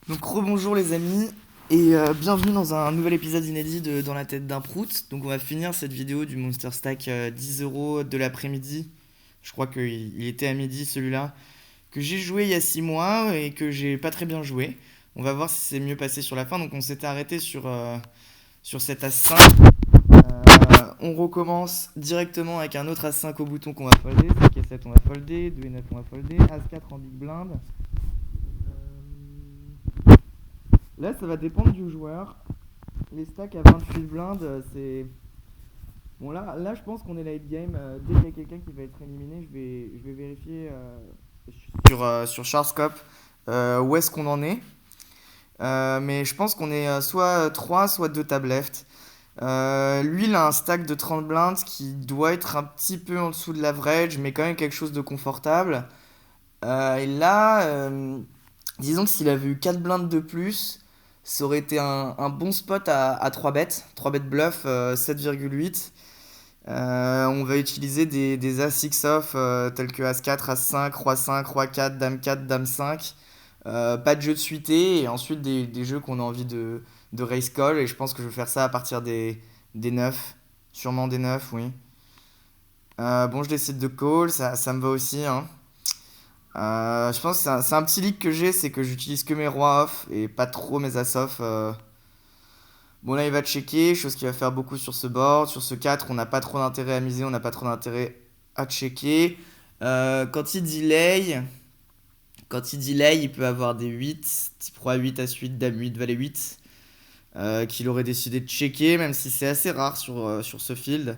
Donc rebonjour les amis et bienvenue dans un nouvel épisode inédit de Dans la tête d'un prout. Donc on va finir cette vidéo du Monster Stack 10 € de l'après-midi. Je crois qu'il était à midi celui-là. Que j'ai joué il y a 6 mois et que j'ai pas très bien joué. On va voir si c'est mieux passé sur la fin. Donc on s'était arrêté sur cet As 5. On recommence directement avec un autre As 5 au bouton qu'on va folder. 5 et 7 on va folder. 2 et 9 on va folder. As 4 en big blind. Là, ça va dépendre du joueur. Les stacks à 28 blindes, c'est. Bon, là, je pense qu'on est late game. Dès qu'il y a quelqu'un qui va être éliminé, je vais vérifier sur Charscope où est-ce qu'on en est. Mais je pense qu'on est soit 3 soit 2 tables left. Lui, il a un stack de 30 blindes qui doit être un petit peu en dessous de l'average, mais quand même quelque chose de confortable. Et là, disons que s'il avait eu 4 blindes de plus, ça aurait été un bon spot à 3 bêtes. 3 bêtes bluff, 7,8. On va utiliser des As 6 off tels que As 4, As 5, Roi 5, Roi 4, Dame 4, Dame 5. Pas de jeu de suité et ensuite des jeux qu'on a envie de raise call. Et je pense que je vais faire ça à partir des 9. Sûrement des 9, oui. Bon, je décide de call, ça me va aussi, hein. Je pense que c'est un petit leak que j'ai, c'est que j'utilise que mes rois off et pas trop mes as off. Bon là il va checker, chose qui va faire beaucoup sur ce board. Sur ce 4 on n'a pas trop d'intérêt à miser, on n'a pas trop d'intérêt à checker. Quand il delay, il peut avoir des 8, type roi 8, as 8, dame 8, valet 8, qu'il aurait décidé de checker, même si c'est assez rare sur ce field.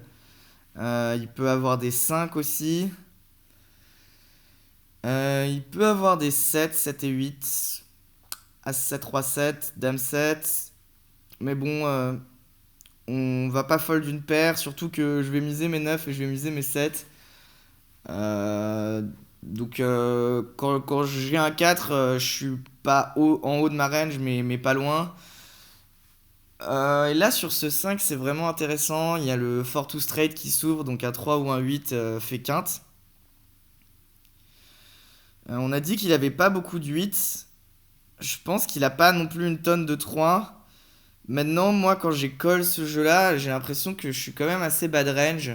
Il peut avoir des 5 aussi. Il peut avoir des 7, 7 et 8. As 7, Roi 7, Dame 7. Mais bon, on va pas fold d'une paire, surtout que je vais miser mes 9 et je vais miser mes 7. Euh, donc quand j'ai un 4, je suis pas en haut de ma range, mais pas loin. Et là, sur ce 5, c'est vraiment intéressant. Il y a le 4-2 straight qui s'ouvre, donc un 3 ou un 8 fait quinte. On a dit qu'il avait pas beaucoup de 8. Je pense qu'il a pas non plus une tonne de 3. Maintenant, moi, quand j'ai call ce jeu-là, j'ai l'impression que je suis quand même assez bad range.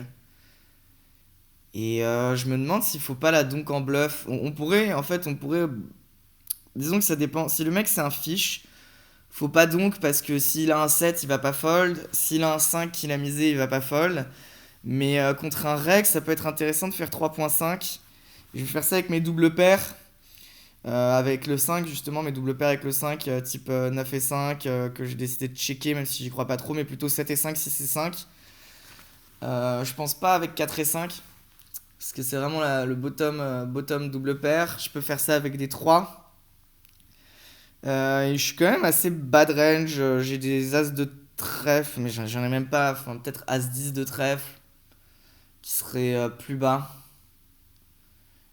Et je me demande s'il faut pas la donk en bluff. On pourrait, en fait, on pourrait. Disons que ça dépend. Si le mec c'est un fiche, faut pas donk parce que s'il a un 7, il va pas fold. S'il a un 5 qu'il a misé, il va pas fold. Mais contre un reg, ça peut être intéressant de faire 3.5. Je vais faire ça avec mes doubles paires. Avec le 5, justement, mes doubles paires avec le 5, type 9 et 5, que j'ai décidé de checker, même si j'y crois pas trop, mais plutôt 7 et 5, 6 et 5. Je pense pas avec 4 et 5, parce que c'est vraiment le bottom double paire. Je peux faire ça avec des 3. Et je suis quand même assez bad range. J'ai des as de trèfle, mais j'en ai même pas. Enfin, peut-être as 10 de trèfle, qui serait plus bas.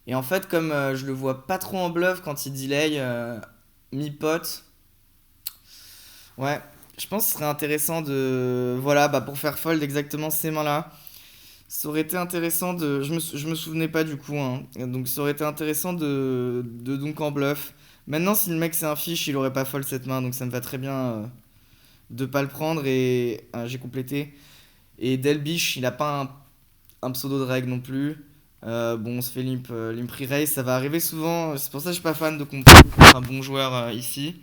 Et en fait, comme je le vois pas trop en bluff quand il delay mi-pot, ouais, je pense que ce serait intéressant de. Voilà, bah pour faire fold exactement ces mains-là. Ça aurait été intéressant de. Je me souvenais pas du coup, hein. Donc ça aurait été intéressant de donc en bluff. Maintenant, si le mec c'est un fiche, il aurait pas fold cette main, donc ça me va très bien de pas le prendre et j'ai complété. Et Delbiche, il a pas un pseudo de règle non plus. Bon, on se fait limp re-raise, ça va arriver souvent. C'est pour ça que je suis pas fan de compléter contre un bon joueur ici.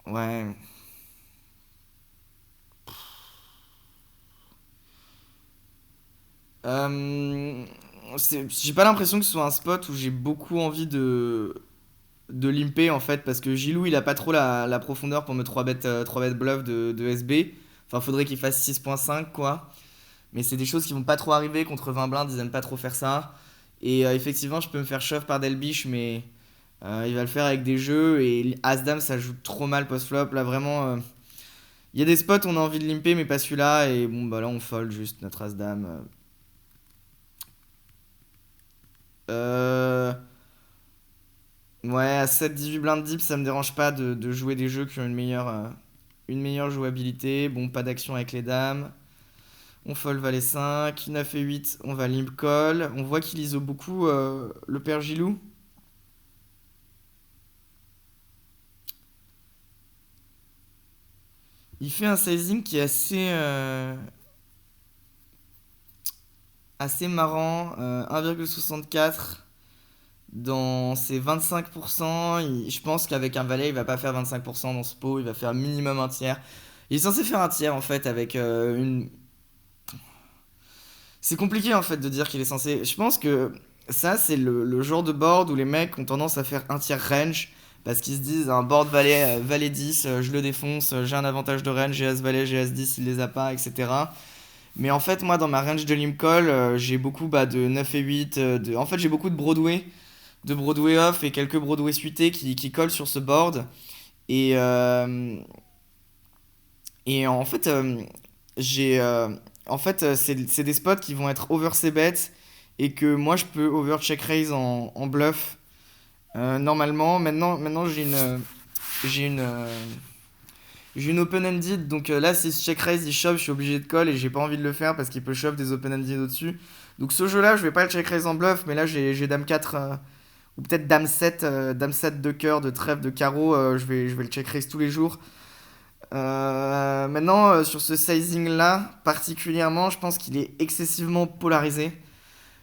Ouais. Euh, j'ai pas l'impression que ce soit un spot où j'ai beaucoup envie de limper en fait, parce que Gilou il a pas trop la profondeur pour me 3 bet bluff de SB. Enfin, faudrait qu'il fasse 6.5 quoi. Mais c'est des choses qui vont pas trop arriver contre 20 blindes, ils aiment pas trop faire ça. Et effectivement, je peux me faire shove par Delbiche, mais il va le faire avec des jeux. Et As-Dame ça joue trop mal post-flop. Là vraiment, il y a des spots où on a envie de limper, mais pas celui-là. Et bon, bah là on fold juste notre As-Dame. Euh, Ouais, à 7-18 blindes deep, ça me dérange pas de jouer des jeux qui ont une meilleure jouabilité. Bon, pas d'action avec les dames. On fold valet 5, 9 et 8, on va limp call. On voit qu'il ISO beaucoup le père Gilou. Il fait un sizing qui est assez marrant, 1,64 dans ses 25%. Je pense qu'avec un valet, il va pas faire 25% dans ce pot, il va faire minimum un tiers. Il est censé faire un tiers en fait avec une. C'est compliqué en fait de dire qu'il est censé. Je pense que ça, c'est le genre de board où les mecs ont tendance à faire un tiers range parce qu'ils se disent un board valet, valet 10, je le défonce, j'ai un avantage de range, j'ai as valet, j'ai as 10, il les a pas, etc. Mais en fait, moi dans ma range de limp call, j'ai beaucoup de 9 et 8. En fait, j'ai beaucoup de Broadway off et quelques Broadway suités qui collent sur ce board. Et, euh, et en fait, j'ai, c'est des spots qui vont être over c bet et que moi je peux over check raise en bluff normalement. Maintenant j'ai une, euh, j'ai une open-ended, donc là si ce check raise il shove, je suis obligé de call et j'ai pas envie de le faire parce qu'il peut shove des open-ended au-dessus. Donc ce jeu-là, je vais pas le check raise en bluff, mais là j'ai dame 4 ou peut-être dame 7 de cœur, de trèfle, de carreau, je vais le check raise tous les jours. Maintenant, sur ce sizing-là, particulièrement, je pense qu'il est excessivement polarisé.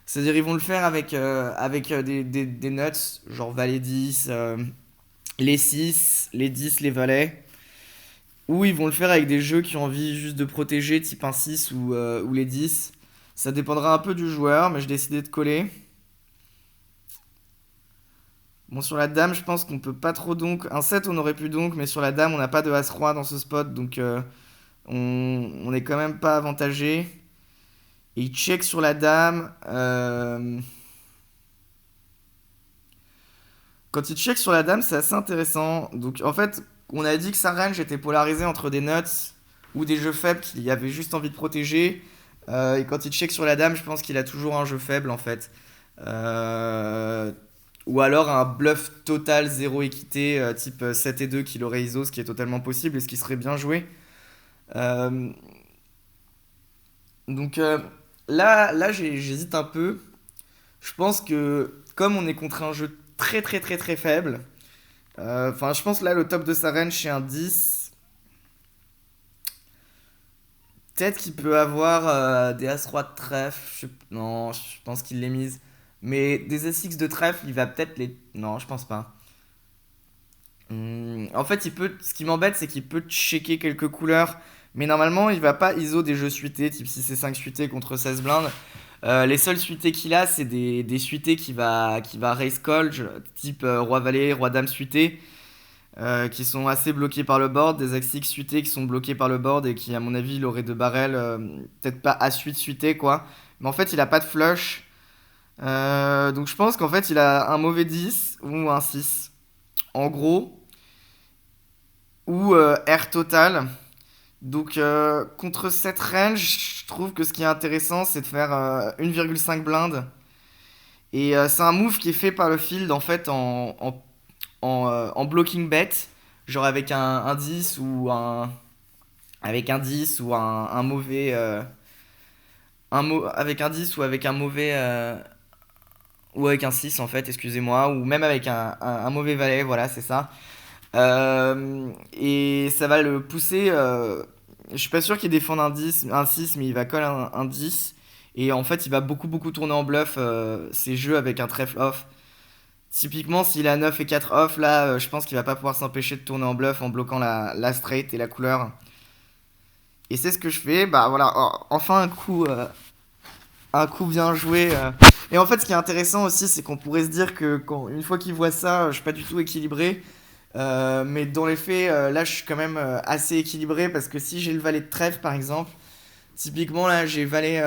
C'est-à-dire, ils vont le faire avec des nuts, genre valet 10, les 6, les 10, les valets. Ou ils vont le faire avec des jeux qui ont envie juste de protéger, type un 6 ou les 10. Ça dépendra un peu du joueur, mais j'ai décidé de coller. Bon, sur la dame, je pense qu'on peut pas trop donc. Un 7, on aurait pu donc, mais sur la dame, on n'a pas de As-Roi dans ce spot, donc on est quand même pas avantagé. Et il check sur la dame. Quand il check sur la dame, c'est assez intéressant. Donc en fait, on a dit que sa range était polarisée entre des nuts ou des jeux faibles qu'il avait juste envie de protéger. Et quand il check sur la dame, je pense qu'il a toujours un jeu faible en fait. Euh, ou alors un bluff total zéro équité, type 7 et 2 qu'il aurait ISO, ce qui est totalement possible et ce qui serait bien joué. Euh, donc là j'hésite un peu. Je pense que comme on est contre un jeu très très très très faible, enfin je pense là le top de sa range c'est un 10. Peut-être qu'il peut avoir des As-Roi de trèfle. Non, je pense qu'il les mise. Mais des S-X de trèfle, il va peut-être les. Non, je pense pas. En fait, ce qui m'embête, c'est qu'il peut checker quelques couleurs. Mais normalement, il va pas ISO des jeux suités, type 6 et 5 suités contre 16 blindes. Les seuls suités qu'il a, c'est des suités qui va raise call, type Roi-Valet, Roi-Dame suité, qui sont assez bloqués par le board. Des Axe-X suités qui sont bloqués par le board et qui, à mon avis, il aurait de barrel, peut-être pas As-8 suité, quoi. Mais en fait, il a pas de flush. Donc je pense qu'en fait, il a un mauvais 10 ou un 6. En gros, ou R total. Donc contre cette range, je trouve que ce qui est intéressant, c'est de faire 1,5 blinde. Et c'est un move qui est fait par le field en fait en blocking bet, genre avec un 10 ou avec un 10 ou un mauvais avec un 10 ou avec un mauvais ou avec un 6 en fait, excusez-moi, ou même avec un mauvais valet, voilà, c'est ça. Et ça va le pousser. Je suis pas sûr qu'il défende un 10, un 6, mais il va coller un 10. Et en fait, il va beaucoup, beaucoup tourner en bluff ses jeux avec un trèfle off. Typiquement, s'il a 9 et 4 off, là, je pense qu'il va pas pouvoir s'empêcher de tourner en bluff en bloquant la straight et la couleur. Et c'est ce que je fais. Bah voilà, enfin un coup bien joué. Et en fait, ce qui est intéressant aussi, c'est qu'on pourrait se dire que une fois qu'il voit ça, je suis pas du tout équilibré. Mais dans les faits, là, je suis quand même assez équilibré parce que si j'ai le valet de trèfle, par exemple, typiquement là, j'ai valet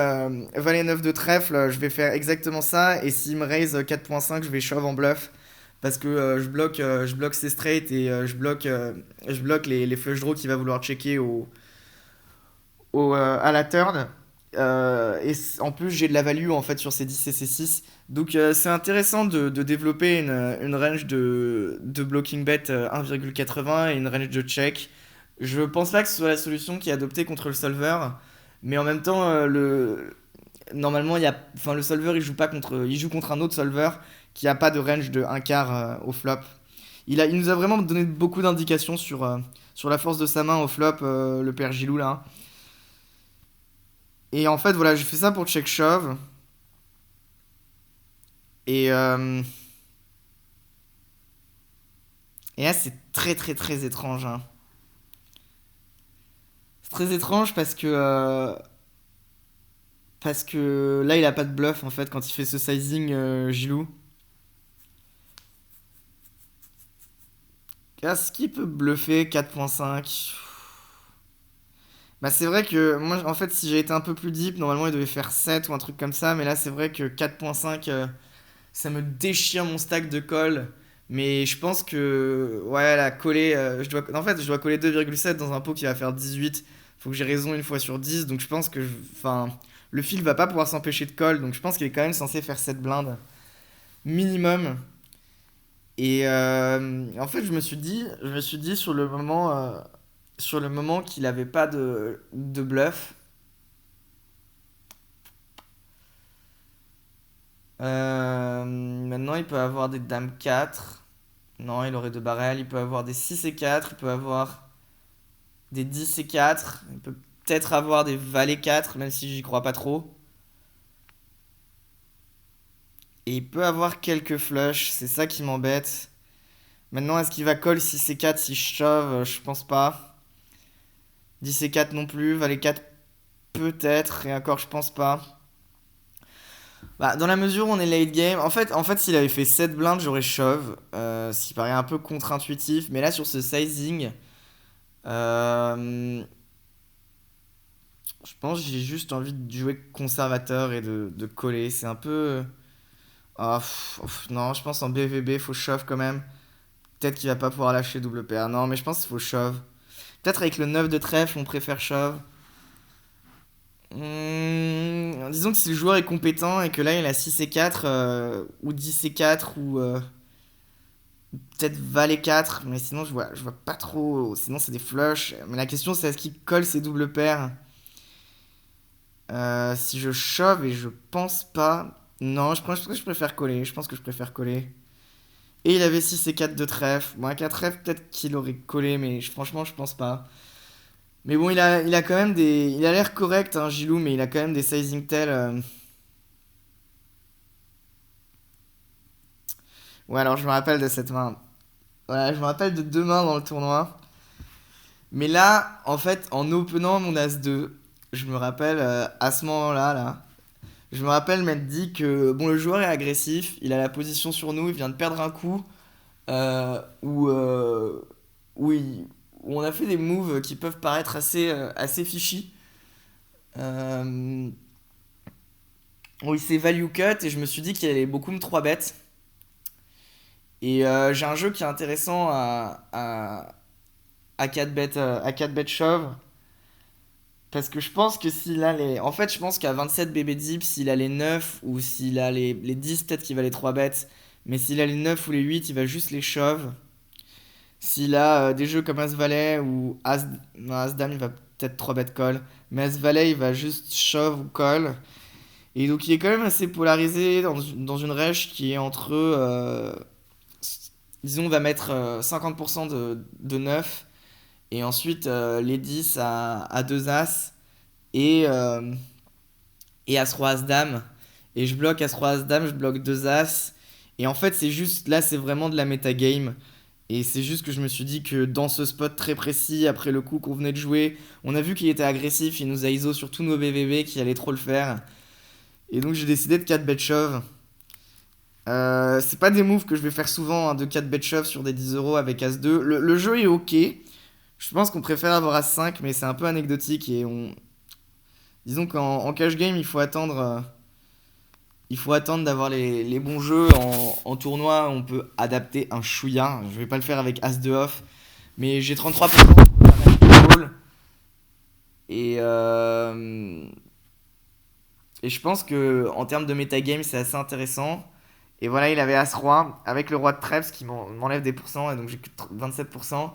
9 de trèfle, je vais faire exactement ça. Et s'il me raise 4.5, je vais shove en bluff parce que je bloque ses straight et je bloque les flush draws qu'il va vouloir checker à la turn. En plus, j'ai de la value en fait sur ces 10 et ces 6. Donc, c'est intéressant de développer une range de blocking bet 1,80 et une range de check. Je pense pas que ce soit la solution qui est adoptée contre le solver, mais en même temps, normalement, enfin, le solver il joue pas contre, il joue contre un autre solver qui a pas de range de un quart au flop. Il nous a vraiment donné beaucoup d'indications sur la force de sa main au flop, le père Gilou là. Et en fait, voilà, j'ai fait ça pour check shove. Et, euh, et là, c'est très très très étrange, hein. C'est très étrange parce que là, il a pas de bluff en fait quand il fait ce sizing, Gilou. Est-ce qu'il peut bluffer 4.5? Bah, c'est vrai que moi, en fait, si j'ai été un peu plus deep, normalement, il devait faire 7 ou un truc comme ça. Mais là, c'est vrai que 4.5, ça me déchire mon stack de call. Mais je pense que, ouais, la coller, en fait, je dois coller 2,7 dans un pot qui va faire 18. Faut que j'ai raison une fois sur 10. Donc je pense que, enfin, le fil va pas pouvoir s'empêcher de call. Donc je pense qu'il est quand même censé faire 7 blindes minimum. Et en fait, je me suis dit sur le moment qu'il avait pas de bluff. Maintenant, il peut avoir des dames 4. Non, il aurait deux barrels. Il peut avoir des 6 et 4. Il peut avoir des 10 et 4. Il peut peut-être avoir des valets 4, même si j'y crois pas trop. Et il peut avoir quelques flushs. C'est ça qui m'embête. Maintenant, est-ce qu'il va call 6 et 4 si je shove? Je pense pas. 10 et 4 non plus. Valet 4 peut-être. Et encore, je pense pas. Bah, dans la mesure où on est late game, en fait s'il avait fait 7 blindes, j'aurais shove. Ce qui paraît un peu contre-intuitif. Mais là, sur ce sizing, euh, je pense que j'ai juste envie de jouer conservateur et de coller. C'est un peu. Ah, non, je pense en BVB, faut shove quand même. Peut-être qu'il va pas pouvoir lâcher double paire. Non, mais je pense qu'il faut shove. Peut-être avec le 9 de trèfle, on préfère shove. Disons que si le joueur est compétent et que là il a 6 et 4, ou 10 et 4, ou peut-être valet 4, mais sinon je vois pas trop. Sinon c'est des flushs. Mais la question c'est est-ce qu'il colle ses doubles paires? Si je shove et je pense pas. Non, je pense que je préfère coller. Je pense que je préfère coller. Et il avait 6 et 4 de trèfle. Bon, à 4 trèfle, peut-être qu'il aurait collé, mais franchement, je pense pas. Mais bon, il a quand même des. Il a l'air correct, hein, Gilou, mais il a quand même des sizing tels. Ouais, alors je me rappelle de cette main. Voilà, je me rappelle de deux mains dans le tournoi. Mais là, en fait, en openant mon As-2, je me rappelle, à ce moment-là, là, je me rappelle m'être dit que bon, le joueur est agressif, il a la position sur nous, il vient de perdre un coup, où, où, où on a fait des moves qui peuvent paraître assez fishy. Euh, où il s'est value cut et je me suis dit qu'il allait beaucoup me 3 bet. Et j'ai un jeu qui est intéressant à 4 bet, à 4 bet shove. Parce que je pense que s'il a les. En fait, je pense qu'à 27 BB deep, s'il a les 9 ou s'il a les 10, peut-être qu'il va les 3 bêtes. Mais s'il a les 9 ou les 8, il va juste les shove. S'il a des jeux comme As-Valet ou As. Non, As-Dame, il va peut-être 3 bet call. Mais As-Valet, il va juste shove ou call. Et donc, il est quand même assez polarisé dans une range qui est entre. Disons, on va mettre 50% de 9. Et ensuite, les 10 à 2 As. Et. Et As-Roi As-Dame. Et je bloque As-Roi As-Dame, je bloque 2 As. Et en fait, c'est juste, là, c'est vraiment de la metagame. Et c'est juste que je me suis dit que dans ce spot très précis, après le coup qu'on venait de jouer, on a vu qu'il était agressif, il nous a ISO sur tous nos BVB, qu'il allait trop le faire. Et donc j'ai décidé de 4 bet shove. C'est pas des moves que je vais faire souvent, hein, de 4 bet shove sur des 10 euros avec As-2. Le jeu est ok. Je pense qu'on préfère avoir As-5, mais c'est un peu anecdotique. Et disons qu'en cash game, il faut attendre d'avoir les bons jeux. En tournoi, on peut adapter un chouïa. Je vais pas le faire avec As de off. Mais j'ai 33% de call. Et, et je pense que en termes de metagame, c'est assez intéressant. Et voilà, il avait As-Roi avec le roi de Trèves qui m'enlève des pourcents. Et donc j'ai que 27%.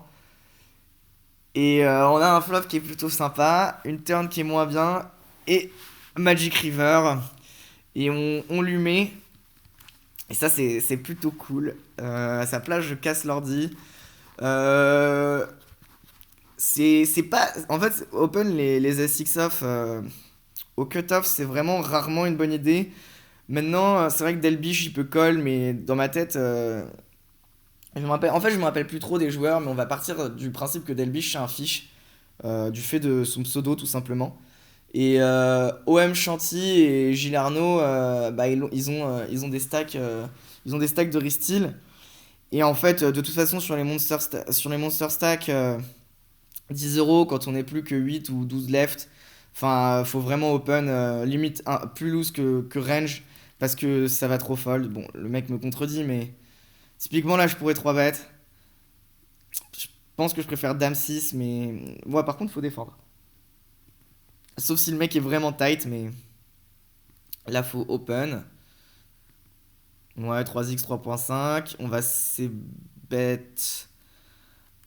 Et on a un flop qui est plutôt sympa. Une turn qui est moins bien. Et Magic River. Et on lui met. Et ça, c'est plutôt cool. À sa place, je casse l'ordi. Euh, c'est pas. En fait, open les SX off au cut-off, c'est vraiment rarement une bonne idée. Maintenant, c'est vrai que Delbiche, il peut call, mais dans ma tête, je me rappelle plus trop des joueurs, mais on va partir du principe que Delbiche, c'est un fiche, du fait de son pseudo, tout simplement. Et OM Chanty et Gilles Arnaud, bah, ils ont des stacks de Ristil. Et en fait, de toute façon, sur les monster stacks, 10 euros quand on n'est plus que 8 ou 12 left. Enfin, faut vraiment open, limite plus loose que range, parce que ça va trop fold. Bon, le mec me contredit, mais typiquement là, je pourrais 3 bêtes. Je pense que je préfère Dame 6, mais ouais, par contre, faut défendre. Sauf si le mec est vraiment tight, mais là, faut open. Ouais, 3x 3.5. On va c-bet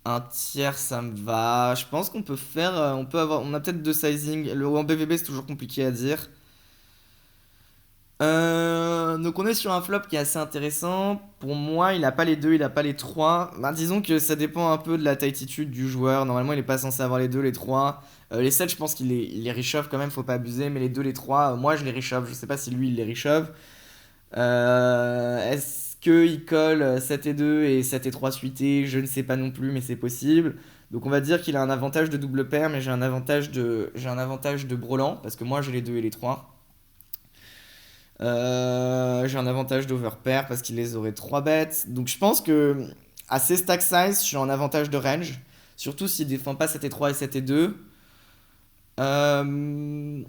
un tiers, ça me va. Je pense qu'on peut faire. On a peut-être deux sizing. En BVB, c'est toujours compliqué à dire. Donc on est sur un flop qui est assez intéressant. Pour moi, il a pas les deux, il a pas les trois. Bah, disons que ça dépend un peu de la tightitude du joueur. Normalement, il est pas censé avoir les deux, les trois. Les 7, je pense il les réchauffe quand même, faut pas abuser. Mais les deux, les trois, moi je les réchauffe. Je sais pas si lui il les réchauffe. Est-ce qu'il colle 7 et 2 et 7 et 3 suités? Je ne sais pas non plus, mais c'est possible. Donc on va dire qu'il a un avantage de double paire, mais j'ai un avantage de brelan, parce que moi j'ai les 2 et les 3. J'ai un avantage d'overpair parce qu'il les aurait 3 bêtes. Donc je pense que à ces stack size, je suis en avantage de range. Surtout s'il défend pas 7 et 3 et 7 et 2. Euh,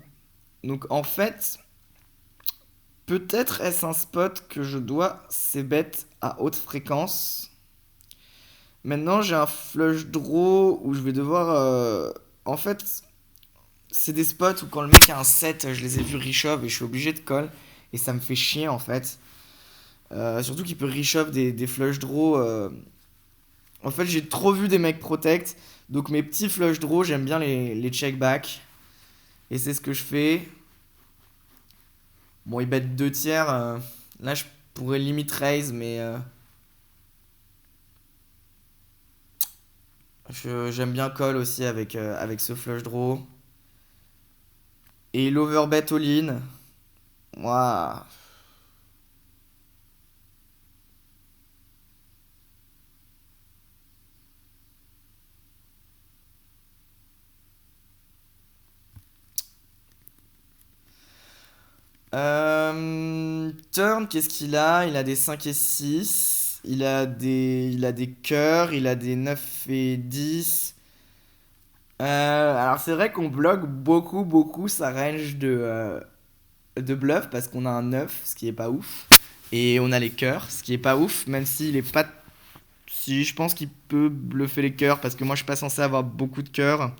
donc en fait, peut-être est-ce un spot que je dois ces bêtes à haute fréquence. Maintenant, j'ai un flush draw où je vais devoir. En fait, c'est des spots où quand le mec a un 7, je les ai vus reshove et je suis obligé de call. Et ça me fait chier en fait. Surtout qu'il peut reshove des flush draw. En fait, j'ai trop vu des mecs protect. Donc mes petits flush draw, j'aime bien les check back. Et c'est ce que je fais. Bon, il bet 2 tiers. Là, je pourrais limite raise, mais j'aime bien call aussi avec ce flush draw. Et l'overbet all-in. Waouh. Turn, qu'est-ce qu'il a? Il a des 5 et 6. Il a des cœurs. Il a des 9 et 10. Alors c'est vrai qu'on bloque beaucoup, beaucoup sa range de bluff parce qu'on a un 9, ce qui est pas ouf. Et on a les cœurs, ce qui est pas ouf, même s'il est pas. Si, je pense qu'il peut bluffer les cœurs parce que moi je suis pas censé avoir beaucoup de cœurs.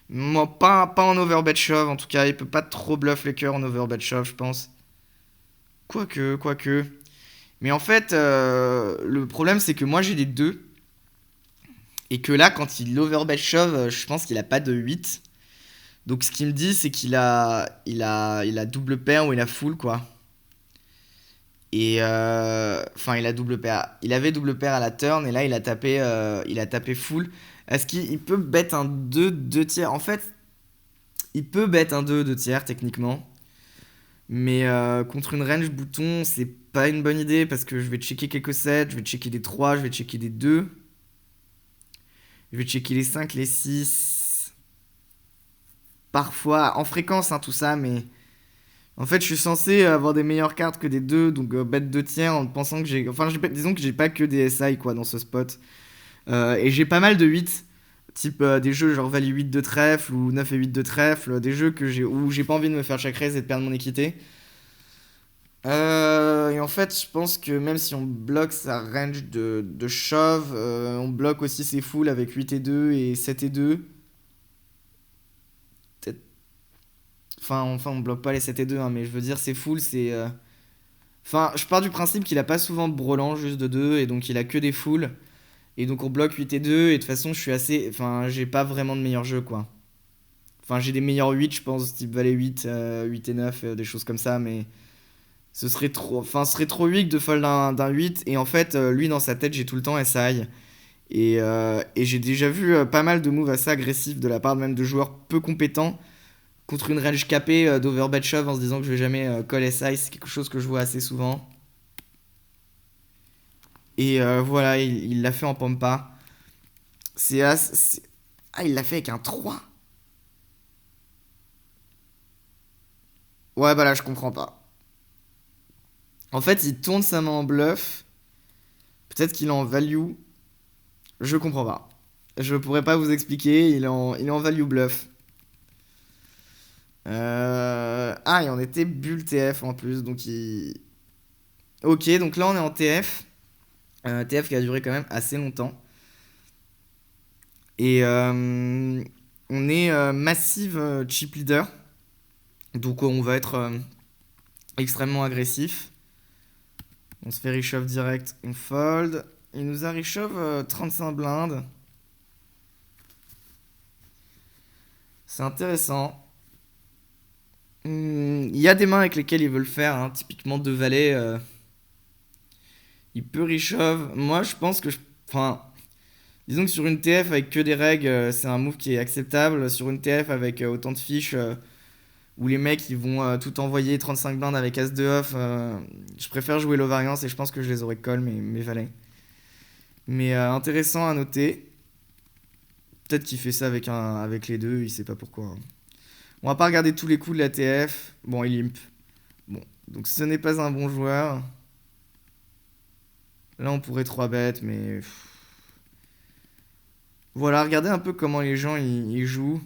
Moi, pas en overbet shove en tout cas, il peut pas trop bluff les cœurs en overbet shove, je pense. Quoique, quoique. Mais en fait, le problème c'est que moi j'ai des 2. Et que là, quand il overbet shove, je pense qu'il a pas de 8. Donc ce qu'il me dit, c'est il a double paire ou il a full, quoi. Et enfin, il a double paire. Il avait double paire à la turn et là, il a tapé full. Est-ce qu'il peut bet un 2 tiers? En fait, il peut bet un 2 tiers techniquement. Mais contre une range bouton, c'est pas une bonne idée parce que je vais checker quelques sets, je vais checker des 3, je vais checker des 2. Je vais checker les 5, les 6. Parfois, en fréquence, hein, tout ça, mais en fait, je suis censé avoir des meilleures cartes que des 2, donc bet 2 tiers en pensant que j'ai. Enfin, disons que j'ai pas que des SI quoi dans ce spot. Et j'ai pas mal de 8, type des jeux genre value 8 de trèfle ou 9 et 8 de trèfle, des jeux où j'ai pas envie de me faire chaque raise et de perdre mon équité. Et en fait, je pense que même si on bloque sa range de shove, on bloque aussi ses foules avec 8 et 2 et 7 et 2. Peut-être. Enfin, on bloque pas les 7 et 2, hein, mais je veux dire, ses foules, c'est. Enfin, je pars du principe qu'il a pas souvent de brelan juste de 2 et donc il a que des foules. Et donc on bloque 8 et 2 et de toute façon, je suis assez. Enfin, j'ai pas vraiment de meilleur jeu quoi. Enfin, j'ai des meilleurs 8, je pense, type valet 8, 8 et 9, des choses comme ça, mais Ce serait trop weak de fold d'un 8. Et en fait, lui, dans sa tête, j'ai tout le temps SI. Et j'ai déjà vu pas mal de moves assez agressifs de la part même de joueurs peu compétents contre une range capée d'overbet shove en se disant que je vais jamais call SI. C'est quelque chose que je vois assez souvent. Et voilà, il l'a fait en pampa. Ah, il l'a fait avec un 3. Ouais, bah là, je comprends pas. En fait, il tourne sa main en bluff. Peut-être qu'il est en value. Je comprends pas. Je pourrais pas vous expliquer. Il est en value bluff. Ah, et on était bull TF en plus. Donc, il. Ok, donc là, on est en TF. TF qui a duré quand même assez longtemps. Et on est massive chip leader. Donc, on va être extrêmement agressif. On se fait reshove direct, on fold. Il nous a reshove 35 blindes. C'est intéressant. Il y a des mains avec lesquelles il veut le faire, hein. Typiquement deux valets. Il peut reshove. Moi, je pense que enfin, disons que sur une TF avec que des règles, c'est un move qui est acceptable. Sur une TF avec autant de fiches, où les mecs ils vont tout envoyer 35 blindes avec As de off, je préfère jouer l'ovariance et je pense que je les aurais call mes valets. Mais intéressant à noter. Peut-être qu'il fait ça avec les deux, il sait pas pourquoi, hein. On va pas regarder tous les coups de la TF. Bon, il imp. Bon, donc ce n'est pas un bon joueur. Là, on pourrait 3 bêtes, mais. Voilà, regardez un peu comment les gens ils jouent.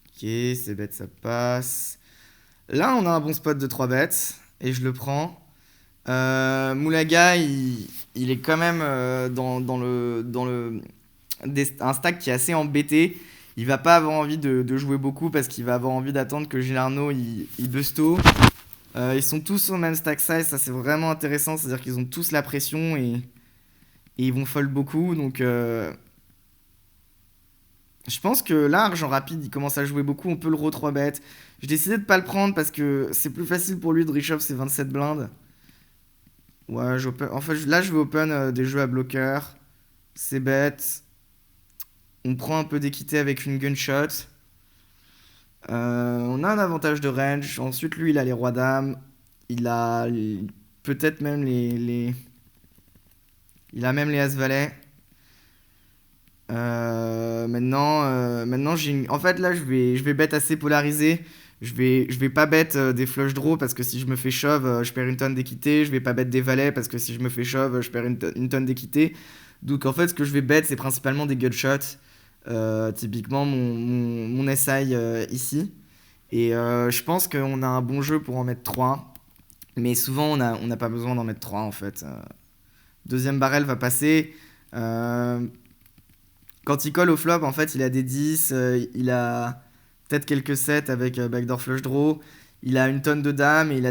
Ok, c'est bête, ça passe. Là, on a un bon spot de 3 bêtes. Et je le prends. Moulaga, il est quand même un stack qui est assez embêté. Il va pas avoir envie de jouer beaucoup parce qu'il va avoir envie d'attendre que Gilarno il busto. Ils sont tous au même stack size, ça c'est vraiment intéressant. C'est-à-dire qu'ils ont tous la pression et ils vont fold beaucoup. Donc je pense que là, argent rapide, il commence à jouer beaucoup. On peut le re 3 bêtes. J'ai décidé de pas le prendre parce que c'est plus facile pour lui de reshove ses 27 blindes. Ouais, en fait, là, je vais open des jeux à bloqueur. C'est bête. On prend un peu d'équité avec une gunshot. On a un avantage de range. Ensuite, lui, il a les rois dames. Il a peut-être même Il a même les as valets. Maintenant en fait, là, je vais bet assez polarisé. Je vais pas bet des flush draws parce que si je me fais shove, je perds une tonne d'équité. Je vais pas bet des valets parce que si je me fais shove, je perds une tonne d'équité. Donc en fait, ce que je vais bet, c'est principalement des gutshots. Typiquement mon SI ici. Et je pense qu'on a un bon jeu pour en mettre 3. Mais souvent, on n'a pas besoin d'en mettre 3 en fait. Deuxième barrel va passer. Euh, Quand il colle au flop, en fait, il a des 10. Il a peut-être quelques 7 avec backdoor flush draw. Il a une tonne de dames et il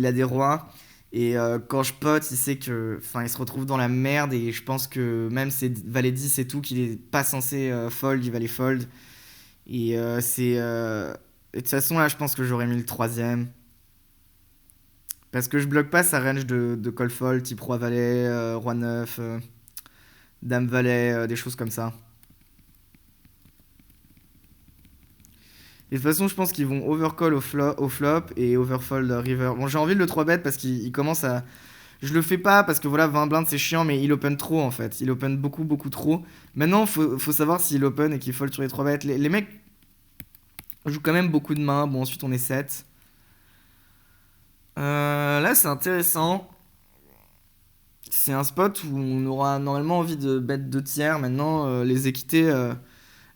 a des rois. Et quand je pote, il sait que, enfin, il se retrouve dans la merde. Et je pense que même ses valets 10 et tout, qu'il est pas censé fold, il va les fold. Et et de toute façon, là, je pense que j'aurais mis le troisième. Parce que je bloque pas sa range de call fold, type roi valet, roi 9, dame valet, des choses comme ça. Et de toute façon, je pense qu'ils vont overcall au flop et overfold river. Bon, j'ai envie de le 3 bet parce qu'il commence à. Je le fais pas parce que voilà, 20 blindes c'est chiant, mais il open trop en fait. Il open beaucoup, beaucoup trop. Maintenant, faut savoir s'il open et qu'il fold sur les 3 bêtes. Les mecs jouent quand même beaucoup de mains. Bon, ensuite on est 7. Là, c'est intéressant. C'est un spot où on aura normalement envie de bet 2 tiers. Maintenant, les équités,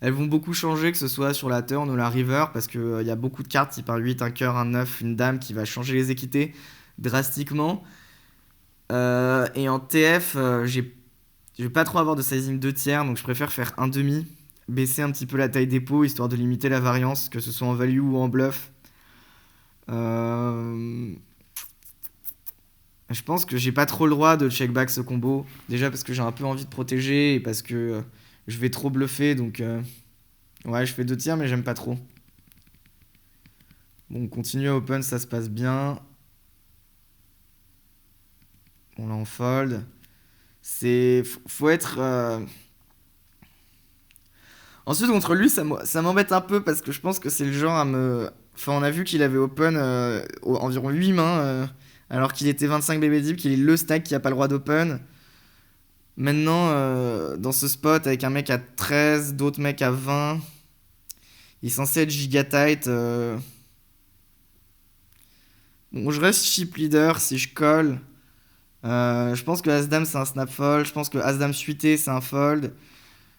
elles vont beaucoup changer, que ce soit sur la turn ou la river, parce qu'il y a beaucoup de cartes, type un 8, un cœur, un 9, une dame, qui va changer les équités drastiquement. Et en TF, je vais pas trop avoir de sizing 2 tiers, donc je préfère faire un demi, baisser un petit peu la taille des pots, histoire de limiter la variance, que ce soit en value ou en bluff. Euh, Je pense que j'ai pas trop le droit de check back ce combo. Déjà parce que j'ai un peu envie de protéger et parce que je vais trop bluffer. Donc ouais, je fais 2 tiers mais j'aime pas trop. Bon, on continue à open, ça se passe bien. Bon, là, on fold. Faut être. Ensuite, contre lui, ça m'embête un peu parce que je pense que c'est le genre à me. Enfin, on a vu qu'il avait open environ 8 mains, alors qu'il était 25 BB deep, qu'il est le stack qui a pas le droit d'open. Maintenant, dans ce spot, avec un mec à 13, d'autres mecs à 20, il est censé être giga tight. Bon, je reste chip leader si je colle. Je pense que As-Dame c'est un snap fold. Je pense que As-Dame suité c'est un fold.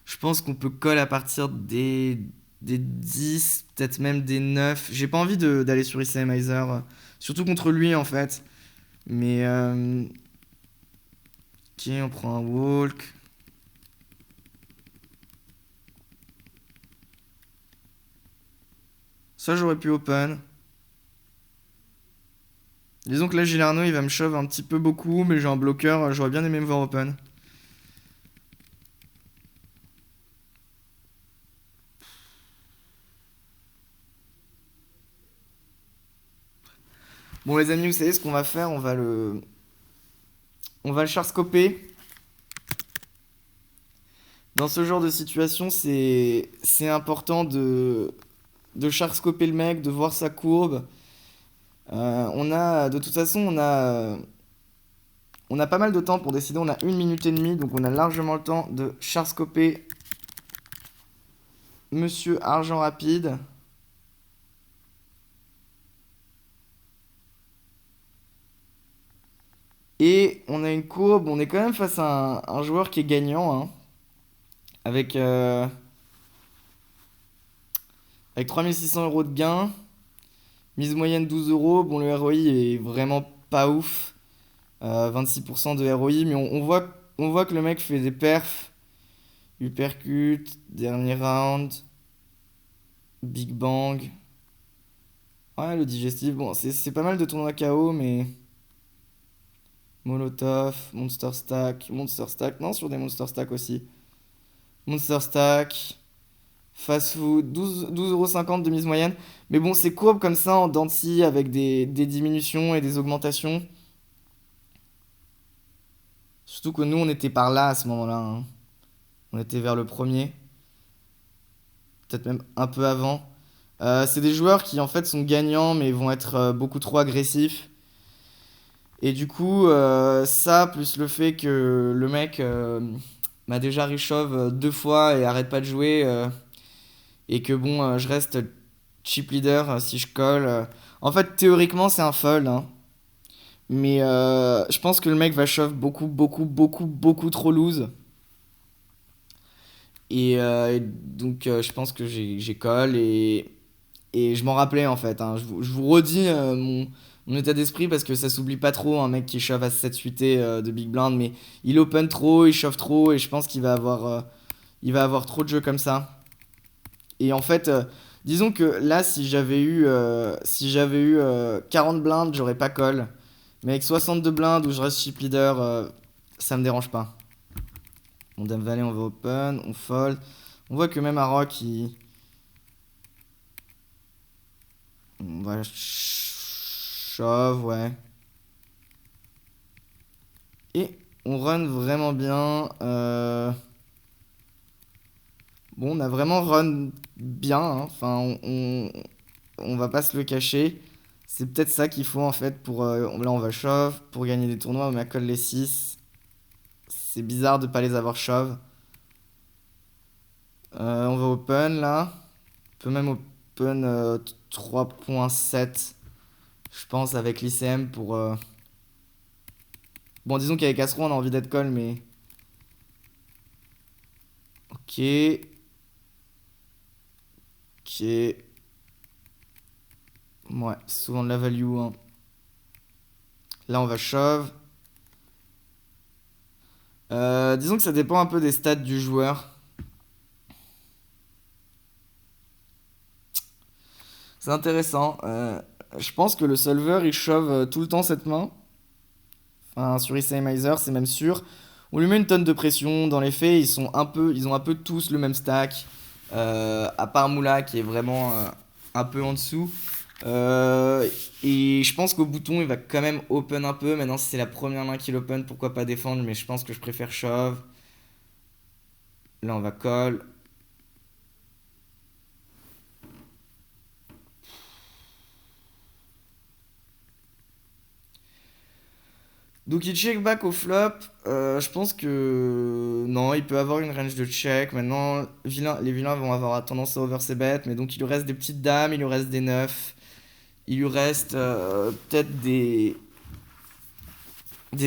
Je pense qu'on peut call à partir des 10, peut-être même des 9. J'ai pas envie d'aller sur ICMizer, surtout contre lui en fait. Mais ok, on prend un walk. Ça j'aurais pu open. Disons que là Gilarno il va me shove un petit peu beaucoup, mais j'ai un bloqueur, j'aurais bien aimé me voir open. Bon les amis, vous savez ce qu'on va faire, on va le charscoper. Dans ce genre de situation, c'est important de charscoper le mec, de voir sa courbe. De toute façon, on a pas mal de temps pour décider. On a 1 minute et demie, donc on a largement le temps de charscoper Monsieur Argent Rapide. Et on a une courbe, on est quand même face à un joueur qui est gagnant, hein, avec, euh, avec 3600 € de gain, mise moyenne 12 euros. Bon, le ROI est vraiment pas ouf, 26% de ROI, mais on voit que le mec fait des perfs, uppercut, dernier round, Big Bang. Ouais, le digestif, bon, c'est pas mal de tournois KO, mais Molotov, Monster Stack, non, sur des Monster Stack aussi. Monster Stack, Fast Food, 12,50 € de mise moyenne. Mais bon, c'est courbe comme ça en dents de scie avec des diminutions et des augmentations. Surtout que nous, on était par là à ce moment-là, hein. On était vers le premier, peut-être même un peu avant. C'est des joueurs qui en fait sont gagnants mais vont être beaucoup trop agressifs. Et du coup, ça, plus le fait que le mec m'a déjà reshove 2 fois et arrête pas de jouer, et que bon, je reste chip leader si je colle. En fait, théoriquement, c'est un fold, hein. Mais je pense que le mec va shove beaucoup, beaucoup, beaucoup, beaucoup trop loose. Et donc, je pense que j'ai call et je m'en rappelais en fait, hein. Je vous redis mon état d'esprit parce que ça s'oublie pas trop, un mec qui shove à 7 suité de Big Blind, mais il open trop, il shove trop et je pense qu'il va avoir trop de jeux comme ça. Et en fait, disons que là, si j'avais eu 40 blindes, j'aurais pas call. Mais avec 62 blindes où je reste chip leader, ça me dérange pas. On Dame Valet, on va open, on fold. On voit que même à Rock, on va shove, ouais. Et on run vraiment bien. Bon, on a vraiment run bien, hein. Enfin, on va pas se le cacher. C'est peut-être ça qu'il faut en fait pour. Là, on va shove pour gagner des tournois. On met à colle les 6. C'est bizarre de pas les avoir shove. On va open là. On peut même open 3.7. Je pense avec l'ICM pour. Bon, disons qu'avec Astro, on a envie d'être call, mais. Ok. Ok. Ouais, c'est souvent de la value, hein. Là, on va shove. Disons que ça dépend un peu des stats du joueur. C'est intéressant. Je pense que le solver il shove tout le temps cette main. Enfin, sur Miser, c'est même sûr. On lui met une tonne de pression. Dans les faits, ils ont un peu tous le même stack. À part Moula qui est vraiment un peu en dessous. Euh, et je pense qu'au bouton, il va quand même open un peu. Maintenant, si c'est la première main qu'il open, pourquoi pas défendre? Mais je pense que je préfère shove. Là, on va call. Donc il check back au flop. Je pense que non, il peut avoir une range de check. Maintenant, les vilains vont avoir tendance à over ses bêtes. Mais donc il lui reste des petites dames, il lui reste des neufs. Il lui reste peut-être des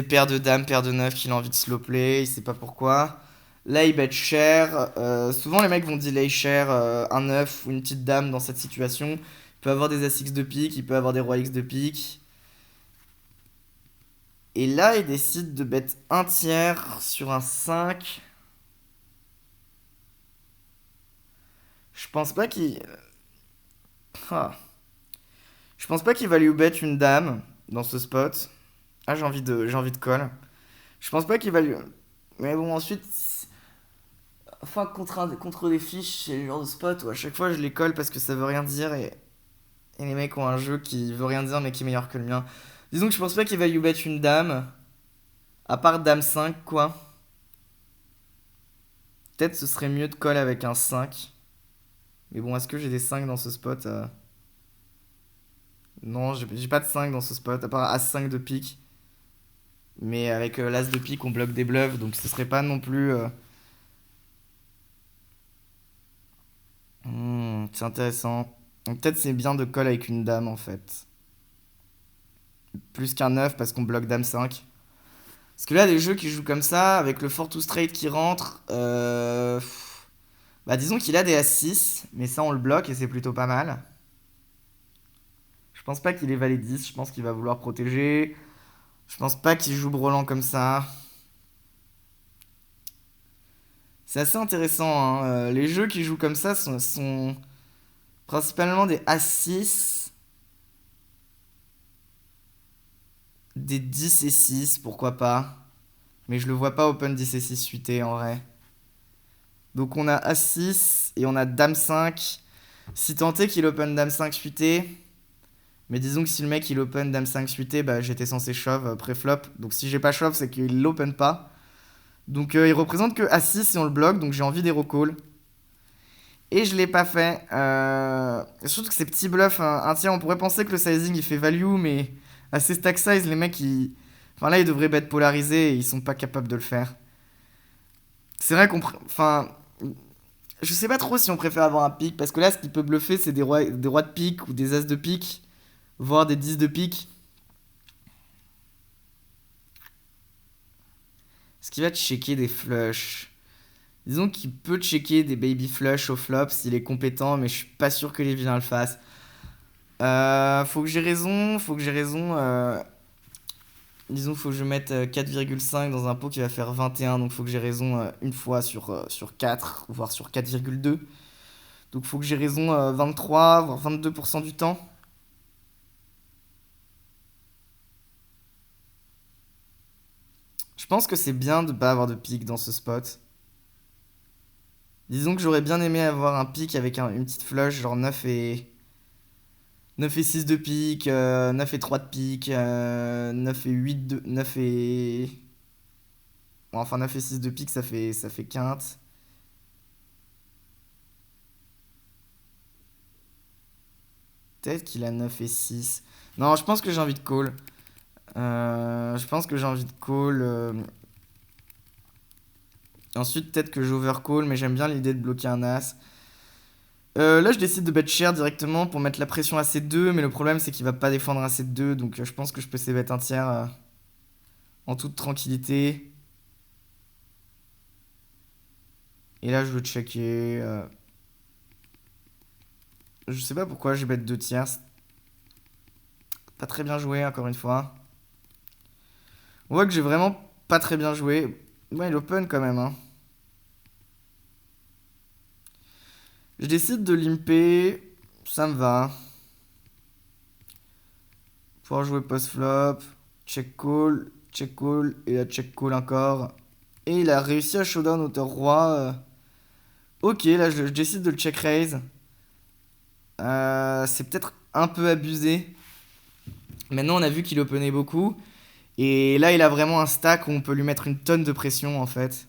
paires de dames, paires de neufs qu'il a envie de slow play. Il sait pas pourquoi. Là, il bet cher. Souvent, les mecs vont delay cher un neuf ou une petite dame dans cette situation. Il peut avoir des As-X de pique, il peut avoir des Rois X de pique. Et là, il décide de bet un tiers sur un 5. Je pense pas qu'il. Ah. Je pense pas qu'il va lui bet une dame dans ce spot. Ah, j'ai envie de call. Je pense pas qu'il va lui. Mais bon, ensuite. Enfin, contre des fiches, c'est le genre de spot où à chaque fois je les colle parce que ça veut rien dire et les mecs ont un jeu qui veut rien dire mais qui est meilleur que le mien. Disons que je pense pas qu'il va lui bet une dame. À part dame 5 quoi. Peut-être ce serait mieux de call avec un 5. Mais bon, est-ce que j'ai des 5 dans ce spot? Non, j'ai pas de 5 dans ce spot, à part As-5 de pique. Mais avec l'As de pique, on bloque des bluffs, donc ce serait pas non plus. C'est intéressant. Donc peut-être c'est bien de call avec une dame en fait. Plus qu'un 9 parce qu'on bloque dame 5. Parce que là, des jeux qui jouent comme ça, avec le 4 to straight qui rentre, bah disons qu'il a des As-6, mais ça on le bloque et c'est plutôt pas mal. Je pense pas qu'il est valet 10, je pense qu'il va vouloir protéger. Je pense pas qu'il joue Brelan comme ça. C'est assez intéressant, hein. Les jeux qui jouent comme ça sont principalement des As-6, des 10 et 6, pourquoi pas. Mais je le vois pas open 10 et 6 suité en vrai. Donc on a As-6 et on a Dame 5. Si tant est qu'il open Dame 5 suité, mais disons que si le mec il open Dame 5 suité, bah j'étais censé shove pré-flop. Donc si j'ai pas shove, c'est qu'il l'open pas. Donc il représente que As-6 et on le bloque, donc j'ai envie des recalls. Et je l'ai pas fait. Surtout que ces petits bluffs, un tiers, on pourrait penser que le sizing il fait value, mais à ces stack size, les mecs ils. Enfin là, ils devraient être polarisés et ils sont pas capables de le faire. C'est vrai qu'on. Enfin. Je sais pas trop si on préfère avoir un pic, parce que là, ce qui peut bluffer, c'est des rois de pique ou des as de pique, voire des 10 de pique. Est-ce qu'il va checker des flushs? Disons qu'il peut checker des baby flush au flop s'il est compétent, mais je suis pas sûr que les vilains le fassent. Faut que j'ai raison, faut que j'ai raison. Disons, faut que je mette 4,5 dans un pot qui va faire 21, donc faut que j'ai raison une fois sur 4, voire sur 4,2. Donc faut que j'ai raison 23, voire 22% du temps. Je pense que c'est bien de pas avoir de pique dans ce spot. Disons que j'aurais bien aimé avoir un pique avec une petite flush, genre 9 et 6 de pique, 9 et 3 de pique, 9 et 8 de. 9 et. Bon, enfin, 9 et 6 de pique, ça fait quinte. Peut-être qu'il a 9 et 6. Non, je pense que j'ai envie de call. Je pense que j'ai envie de call. Ensuite, peut-être que j'overcall, mais j'aime bien l'idée de bloquer un as. Là, je décide de bet cher directement pour mettre la pression à C2, mais le problème, c'est qu'il va pas défendre un C2, donc je pense que je peux c-bet un tiers en toute tranquillité. Et là, je veux checker. Je sais pas pourquoi j'ai bet 2 tiers. Pas très bien joué, encore une fois. On voit que j'ai vraiment pas très bien joué. Ouais, il open quand même, hein. Je décide de limper. Ça me va. Pouvoir jouer post-flop. Check call. Et là, check call encore. Et il a réussi à showdown hauteur roi. Ok, là, je décide de le check raise. C'est peut-être un peu abusé. Maintenant, on a vu qu'il openait beaucoup. Et là, il a vraiment un stack où on peut lui mettre une tonne de pression, en fait.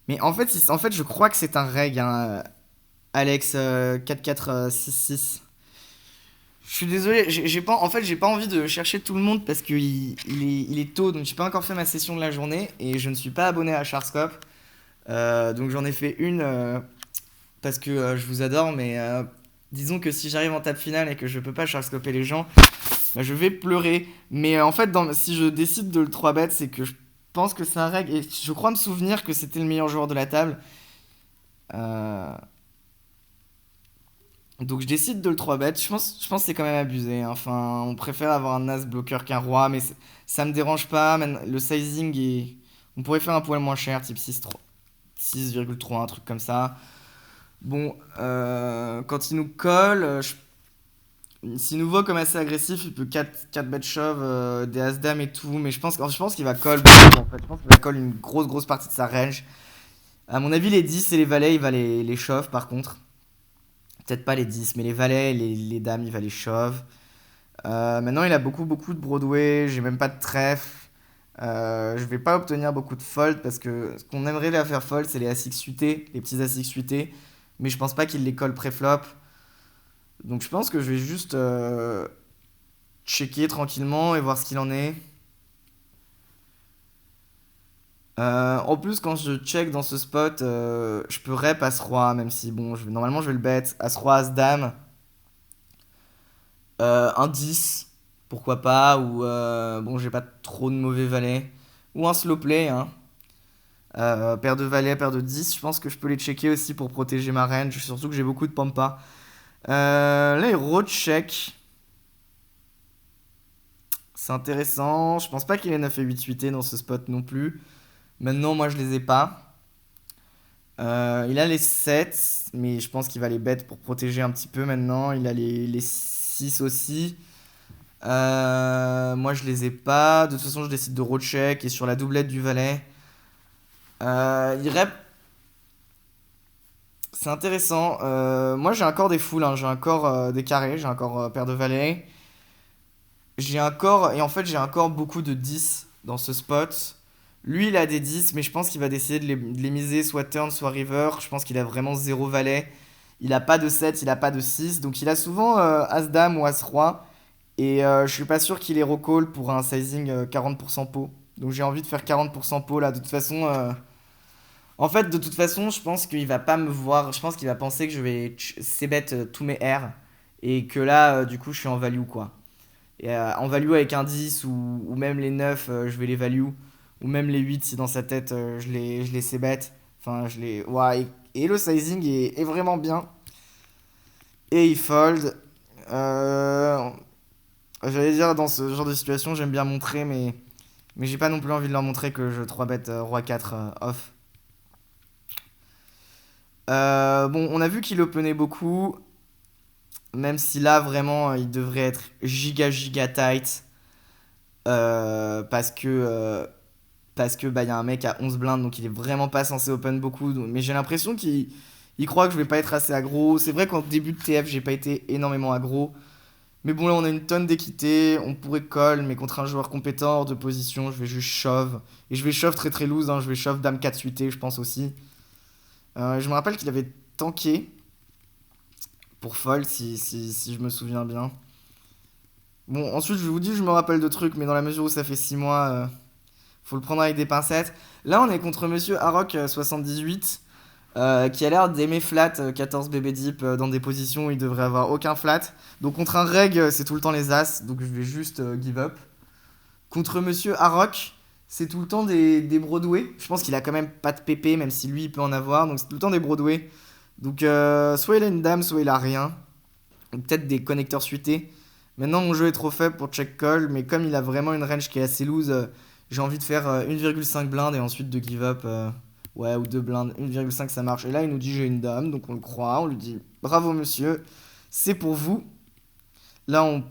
Mais en fait je crois que c'est un reg, hein, Alex 4466. Je suis désolé, j'ai pas envie de chercher tout le monde parce qu'il est tôt, donc j'ai pas encore fait ma session de la journée et je ne suis pas abonné à Charscope. Donc j'en ai fait une parce que je vous adore, mais disons que si j'arrive en table finale et que je peux pas Charscoper les gens, bah, je vais pleurer. Mais en fait, si je décide de le 3 bet, c'est que je pense que c'est un reg et je crois me souvenir que c'était le meilleur joueur de la table. Euh, Donc je décide de le 3 bet. Je pense que c'est quand même abusé, hein. Enfin, on préfère avoir un as bloqueur qu'un roi, mais ça me dérange pas. Le sizing est. On pourrait faire un poil moins cher, type 6,3, un truc comme ça. Bon, quand il nous colle, s'il nous voit comme assez agressif, il peut 4 bet shove, des as-dames et tout, mais je pense qu'il va call beaucoup en fait. Je pense qu'il va call une grosse partie de sa range. À mon avis, les 10 et les valets, il va les shove par contre. Peut-être pas les 10 mais les valets, les dames, il va les shove. Maintenant, il a beaucoup de Broadway. J'ai même pas de trèfle. Je vais pas obtenir beaucoup de fold parce que ce qu'on aimerait la faire fold, c'est les As-X suités, les petits As-X suités. Mais je pense pas qu'il les colle pré-flop. Donc je pense que je vais juste checker tranquillement et voir ce qu'il en est. En plus, quand je check dans ce spot, je peux rep As-Roi, même si bon, normalement je vais le bet. As-Roi, As-Dame. Un 10 pourquoi pas, ou bon, j'ai pas trop de mauvais valets. Ou un slow play, hein. Paire de valets, paire de 10 je pense que je peux les checker aussi pour protéger ma range, surtout que j'ai beaucoup de pampa. Là, il road-check. C'est intéressant. Je pense pas qu'il ait 9 et 8 suités dans ce spot non plus. Maintenant, moi, je les ai pas. Il a les 7 mais je pense qu'il va les bet pour protéger un petit peu maintenant. Il a les 6 aussi. Moi, je les ai pas. De toute façon, je décide de road-check et sur la doublette du valet. Il rep. C'est intéressant. Moi, j'ai encore des foules, hein. J'ai encore des carrés. J'ai encore paire de valets. J'ai encore. Et en fait, j'ai encore beaucoup de 10 dans ce spot. Lui, il a des 10 mais je pense qu'il va décider de les miser soit turn, soit river. Je pense qu'il a vraiment zéro valet. Il a pas de 7 il a pas de 6 donc il a souvent As-Dame ou As-Roi. Et je suis pas sûr qu'il ait recall pour un sizing 40% pot. Donc j'ai envie de faire 40% pot là. De toute façon, en fait, de toute façon, je pense qu'il va pas me voir. Je pense qu'il va penser que je vais c-bet tous mes R. Et que là, du coup, je suis en value quoi. Et en value avec un 10 ou même les 9, je vais les value. Ou même les 8 si dans sa tête, je les c-bet. Enfin, je les. Ouais, et le sizing est vraiment bien. Et il fold. Euh, J'allais dire, dans ce genre de situation, j'aime bien montrer, mais j'ai pas non plus envie de leur montrer que je 3 bet roi 4 off. Bon, on a vu qu'il openait beaucoup, même si là, vraiment, il devrait être giga tight. Parce que, bah, y a un mec à 11 blindes, donc il est vraiment pas censé open beaucoup. Mais j'ai l'impression qu'il croit que je vais pas être assez aggro. C'est vrai qu'en début de TF, j'ai pas été énormément aggro. Mais bon, là, on a une tonne d'équité. On pourrait call, mais contre un joueur compétent hors de position, je vais juste shove. Et je vais shove très loose, hein. Je vais shove dame 4 suité, je pense aussi. Je me rappelle qu'il avait tanké pour fold, si je me souviens bien. Bon, ensuite, je vous dis, je me rappelle de trucs, mais dans la mesure où ça fait 6 mois, faut le prendre avec des pincettes. Là, on est contre monsieur Harrock 78, qui a l'air d'aimer flat 14 BB deep dans des positions où il devrait avoir aucun flat. Donc contre un reg, c'est tout le temps les as, donc je vais juste give up. Contre monsieur Harrock, c'est tout le temps des Broadway. Je pense qu'il a quand même pas de PP, même si lui il peut en avoir, donc c'est tout le temps des Broadway. Donc soit il a une dame, soit il a rien. Ou peut-être des connecteurs suités. Maintenant mon jeu est trop faible pour check call, mais comme il a vraiment une range qui est assez loose, j'ai envie de faire 1,5 blind et ensuite de give up. Ouais, ou 2 blindes, 1,5 ça marche. Et là, il nous dit j'ai une dame, donc on le croit. On lui dit bravo monsieur, c'est pour vous. Là, on.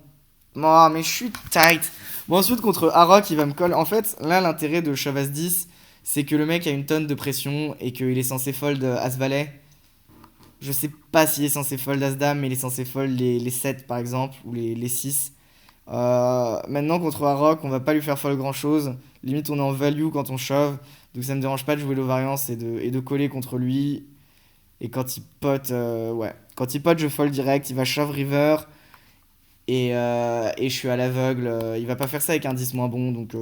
Oh, mais je suis tight. Bon, ensuite, contre Harrock, il va me call. En fait, là, l'intérêt de Shove As-10, c'est que le mec a une tonne de pression et qu'il est censé fold As-Valet. Je sais pas s'il est censé fold As-Dame, mais il est censé fold les 7 par exemple, ou les 6. Maintenant, contre Harrock, on va pas lui faire fold grand chose. Limite, on est en value quand on shove. Donc ça me dérange pas de jouer l'ovariance et de coller contre lui. Et quand il pote, ouais. Quand il pote, je fold direct. Il va shove river. Et je suis à l'aveugle. Il va pas faire ça avec un 10 moins bon. Donc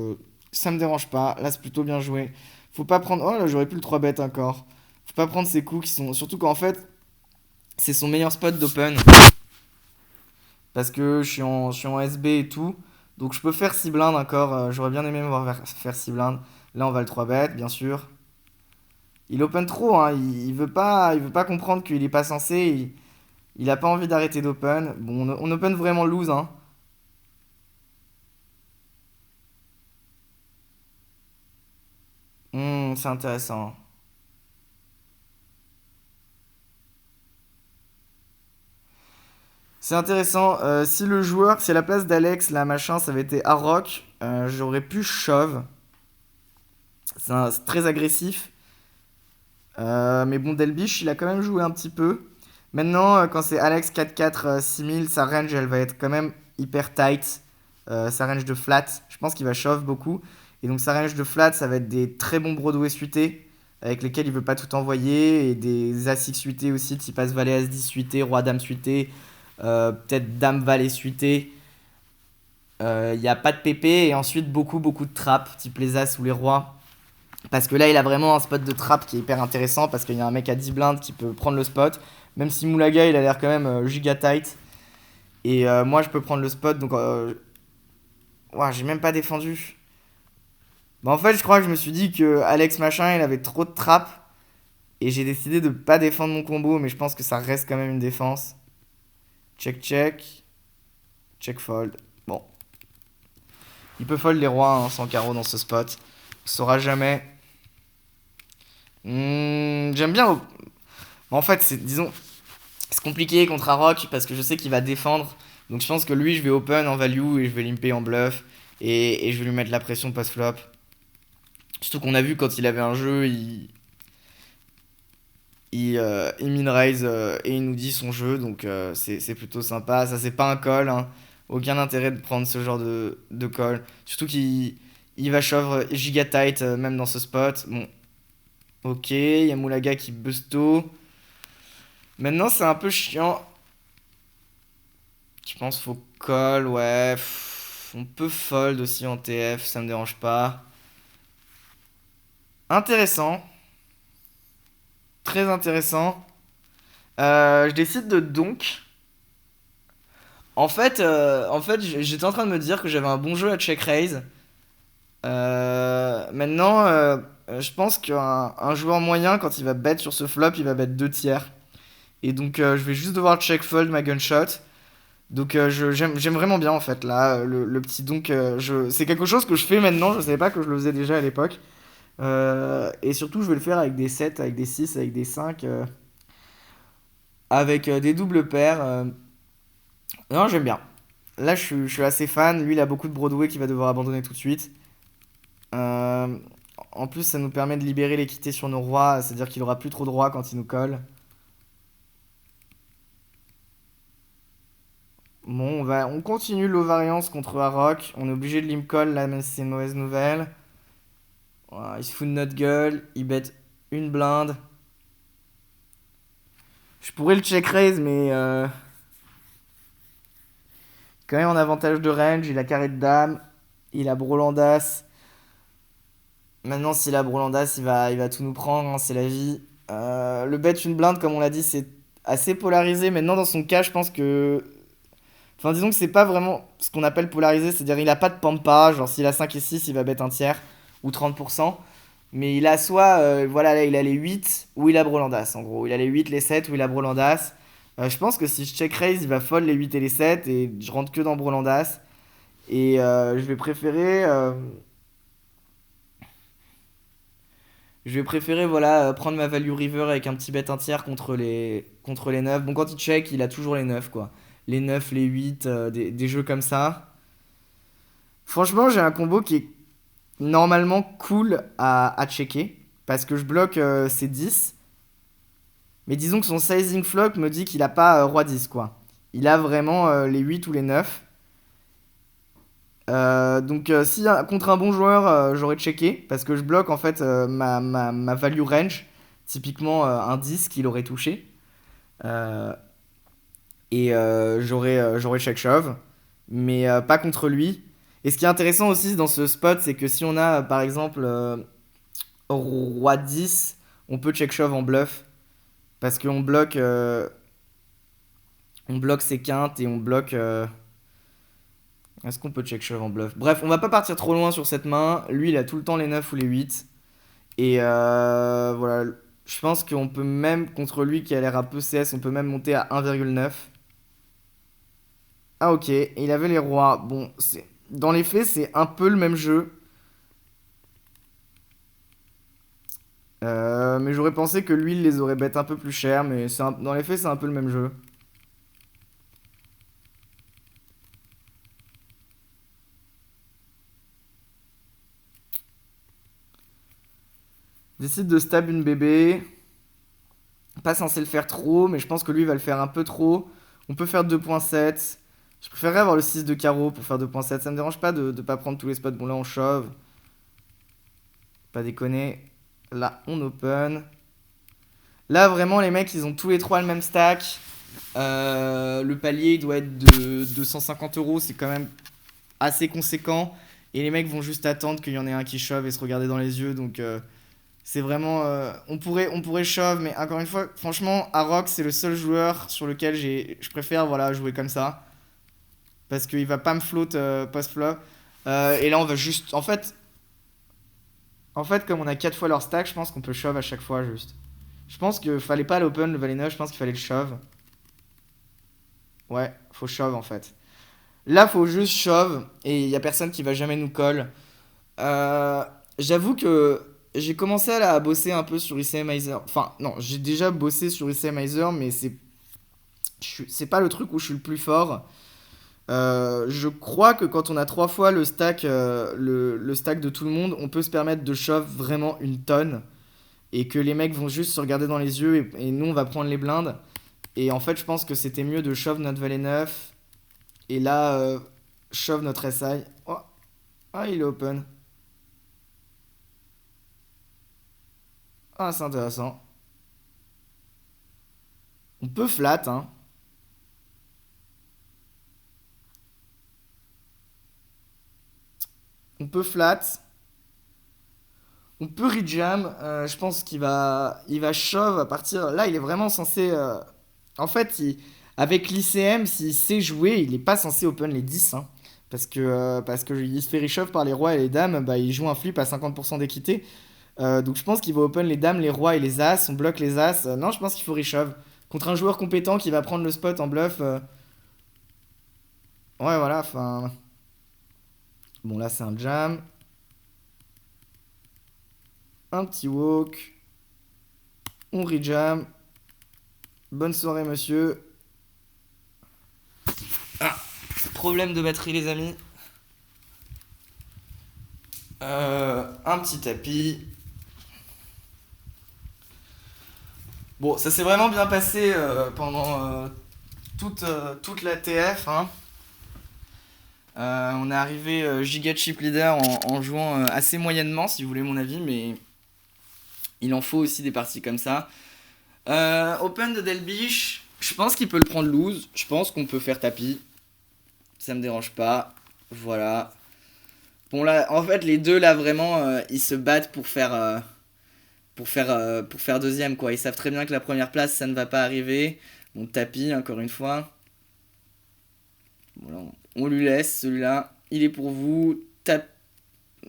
ça me dérange pas. Là, c'est plutôt bien joué. Faut pas prendre. Oh là, j'aurais pu le 3 bet encore. Faut pas prendre ces coups qui sont. Surtout qu'en fait, c'est son meilleur spot d'open. Parce que je suis en SB et tout. Donc je peux faire 6 blindes encore. J'aurais bien aimé me voir faire 6 blindes. Là, on va le 3 bet, bien sûr. Il open trop, hein. Il veut pas comprendre qu'il est pas censé. Il a pas envie d'arrêter d'open. Bon, on open vraiment lose, hein. C'est intéressant. C'est intéressant. Si à la place d'Alex, là, machin, ça avait été Harrock, j'aurais pu shove. C'est très agressif. Mais bon, Delbiche, il a quand même joué un petit peu. Maintenant, quand c'est Alex 4-4 6000, sa range, elle va être quand même hyper tight. Sa range de flat, je pense qu'il va shove beaucoup. Et donc sa range de flat, ça va être des très bons Broadway suités, avec lesquels il veut pas tout envoyer. Et des As-X suités aussi, type As-Valet, As-10 suité, Roi-Dame suité, peut-être Dame-Valet suité. Il n'y a pas de PP et ensuite beaucoup beaucoup de trappes, type les As ou les Rois. Parce que là, il a vraiment un spot de trap qui est hyper intéressant parce qu'il y a un mec à 10 blindes qui peut prendre le spot. Même si Moulaga, il a l'air quand même giga tight. Et moi, je peux prendre le spot. Donc, ouah, j'ai même pas défendu. Bah, en fait, je crois que je me suis dit que Alex machin, il avait trop de trap. Et j'ai décidé de pas défendre mon combo. Mais je pense que ça reste quand même une défense. Check, check. Check, fold. Bon. Il peut fold les rois hein, sans carreau dans ce spot. On saura jamais. J'aime bien. En fait, disons, c'est compliqué contre Harrock parce que je sais qu'il va défendre. Donc je pense que lui, je vais open en value et je vais limper en bluff. Et je vais lui mettre la pression post-flop. Surtout qu'on a vu quand il avait un jeu, il min-raise et il nous dit son jeu. Donc c'est plutôt sympa. Ça, c'est pas un call, hein. Aucun intérêt de prendre ce genre de call. Surtout qu'il va shove giga tight même dans ce spot. Bon, ok, il y a Moulaga qui busto. Maintenant, c'est un peu chiant. Je pense faut call, ouais. On peut fold aussi en TF, ça me dérange pas. Intéressant, très intéressant. Je décide de donc. En fait, j'étais en train de me dire que j'avais un bon jeu à check raise. Maintenant, je pense qu'un joueur moyen, quand il va bet sur ce flop, il va bet 2 tiers. Et donc, je vais juste devoir check fold ma gunshot. Donc j'aime vraiment bien en fait là le petit donc c'est quelque chose que je fais maintenant, je savais pas que je le faisais déjà à l'époque. Et surtout je vais le faire avec des 7 avec des 6 avec des 5 avec des doubles paires. Non j'aime bien. Là je suis assez fan, lui il a beaucoup de Broadway qu'il va devoir abandonner tout de suite. Euh, En plus ça nous permet de libérer l'équité sur nos rois, c'est-à-dire qu'il aura plus trop de rois quand il nous colle. Bon, on continue l'ovariance contre Harrock. On est obligé de limcall là, même si c'est une mauvaise nouvelle. Voilà, il se fout de notre gueule. Il bet une blinde. Je pourrais le check raise, mais quand même en avantage de range. Il a carré de dame. Il a Brolandas. Maintenant, s'il a Brolandas, il va tout nous prendre. Hein, c'est la vie. Le bet une blinde, comme on l'a dit, c'est assez polarisé. Maintenant, dans son cas, je pense que. Enfin, disons que c'est pas vraiment ce qu'on appelle polarisé. C'est-à-dire, il a pas de pampa. Genre, s'il a 5 et 6 il va bet un tiers. Ou 30%. Mais il a soit, voilà, là, il a les 8 ou il a Brolandas, en gros. Il a les 8 les 7 ou il a Brolandas. Je pense que si je check raise, il va fold les 8 et les 7 et je rentre que dans Brolandas. Et je vais préférer voilà, prendre ma value river avec un petit bet un tiers contre les 9. Bon, quand il check, il a toujours les 9 quoi. Les 9 les 8 des jeux comme ça. Franchement, j'ai un combo qui est normalement cool à checker. Parce que je bloque ces 10. Mais disons que son sizing flop me dit qu'il a pas roi 10 quoi. Il a vraiment les 8 ou les 9. Donc si contre un bon joueur, j'aurais checké. Parce que je bloque en fait ma value range. Typiquement un 10 qu'il aurait touché. Euh, et j'aurais check shove. Mais pas contre lui. Et ce qui est intéressant aussi dans ce spot, c'est que si on a par exemple roi 10, on peut check shove en bluff. Parce on bloque ses quintes et on bloque. Est-ce qu'on peut check shove en bluff? Bref, on va pas partir trop loin sur cette main. Lui, il a tout le temps les 9 ou les 8. Et voilà, je pense qu'on peut même, contre lui qui a l'air un peu CS, on peut même monter à 1,9. Ah ok, et il avait les rois. Bon, dans les faits, c'est un peu le même jeu. Mais j'aurais pensé que lui, il les aurait bet un peu plus cher. Mais dans les faits, c'est un peu le même jeu. Décide de stab une bébé. Pas censé le faire trop, mais je pense que lui va le faire un peu trop. On peut faire 2.7. Je préférerais avoir le 6 de carreau pour faire 2.7. Ça me dérange pas de pas prendre tous les spots. Bon, là on shove. Pas déconner. Là on open. Là vraiment, les mecs ils ont tous les trois le même stack. Le palier il doit être de 250 euros. C'est quand même assez conséquent. Et les mecs vont juste attendre qu'il y en ait un qui shove et se regarder dans les yeux. Donc c'est vraiment. On pourrait shove, mais encore une fois, franchement, Arox, c'est le seul joueur sur lequel je préfère voilà, jouer comme ça. Parce qu'il va pas me float post-flop. Et là, on va juste. En fait, comme on a 4 fois leur stack, je pense qu'on peut shove à chaque fois juste. Je pense qu'il fallait pas l'open, le valet 9, je pense qu'il fallait le shove. Ouais, faut shove en fait. Là, faut juste shove et il y a personne qui va jamais nous call. Euh, J'avoue que j'ai commencé à bosser un peu sur ICMizer. Enfin, non, j'ai déjà bossé sur ICMizer, mais c'est pas le truc où je suis le plus fort. Je crois que quand on a 3 fois le stack, le stack de tout le monde, on peut se permettre de shove vraiment une tonne. Et que les mecs vont juste se regarder dans les yeux et nous on va prendre les blindes. Et en fait, je pense que c'était mieux de shove notre valet 9. Et là, shove notre SI. Oh, ah, il est open. Ah, c'est intéressant. On peut flat, hein. On peut flat. On peut rejam. Je pense il va shove à partir. Là, il est vraiment censé. En fait, avec l'ICM, s'il sait jouer, il est pas censé open les 10, hein. Parce que il se fait reshove par les rois et les dames, bah, il joue un flip à 50% d'équité. Donc je pense qu'il va open les dames, les rois et les as. On bloque les as. Non, je pense qu'il faut reshove. Contre un joueur compétent qui va prendre le spot en bluff. Ouais, voilà, enfin. Bon, là, c'est un jam. Un petit walk. On rejam. Bonne soirée, monsieur. Ah, problème de batterie, les amis. Un petit tapis. Bon, ça s'est vraiment bien passé pendant toute la TF, hein. On est arrivé giga chip leader en jouant assez moyennement, si vous voulez mon avis, mais il en faut aussi des parties comme ça. Open de Delbiche, je pense qu'il peut le prendre loose. Je pense qu'on peut faire tapis. Ça me dérange pas. Voilà. Bon, là, en fait, les deux, là, vraiment, ils se battent pour faire deuxième, quoi. Ils savent très bien que la première place, ça ne va pas arriver. Bon, tapis, encore une fois. Voilà, on lui laisse celui-là. Il est pour vous.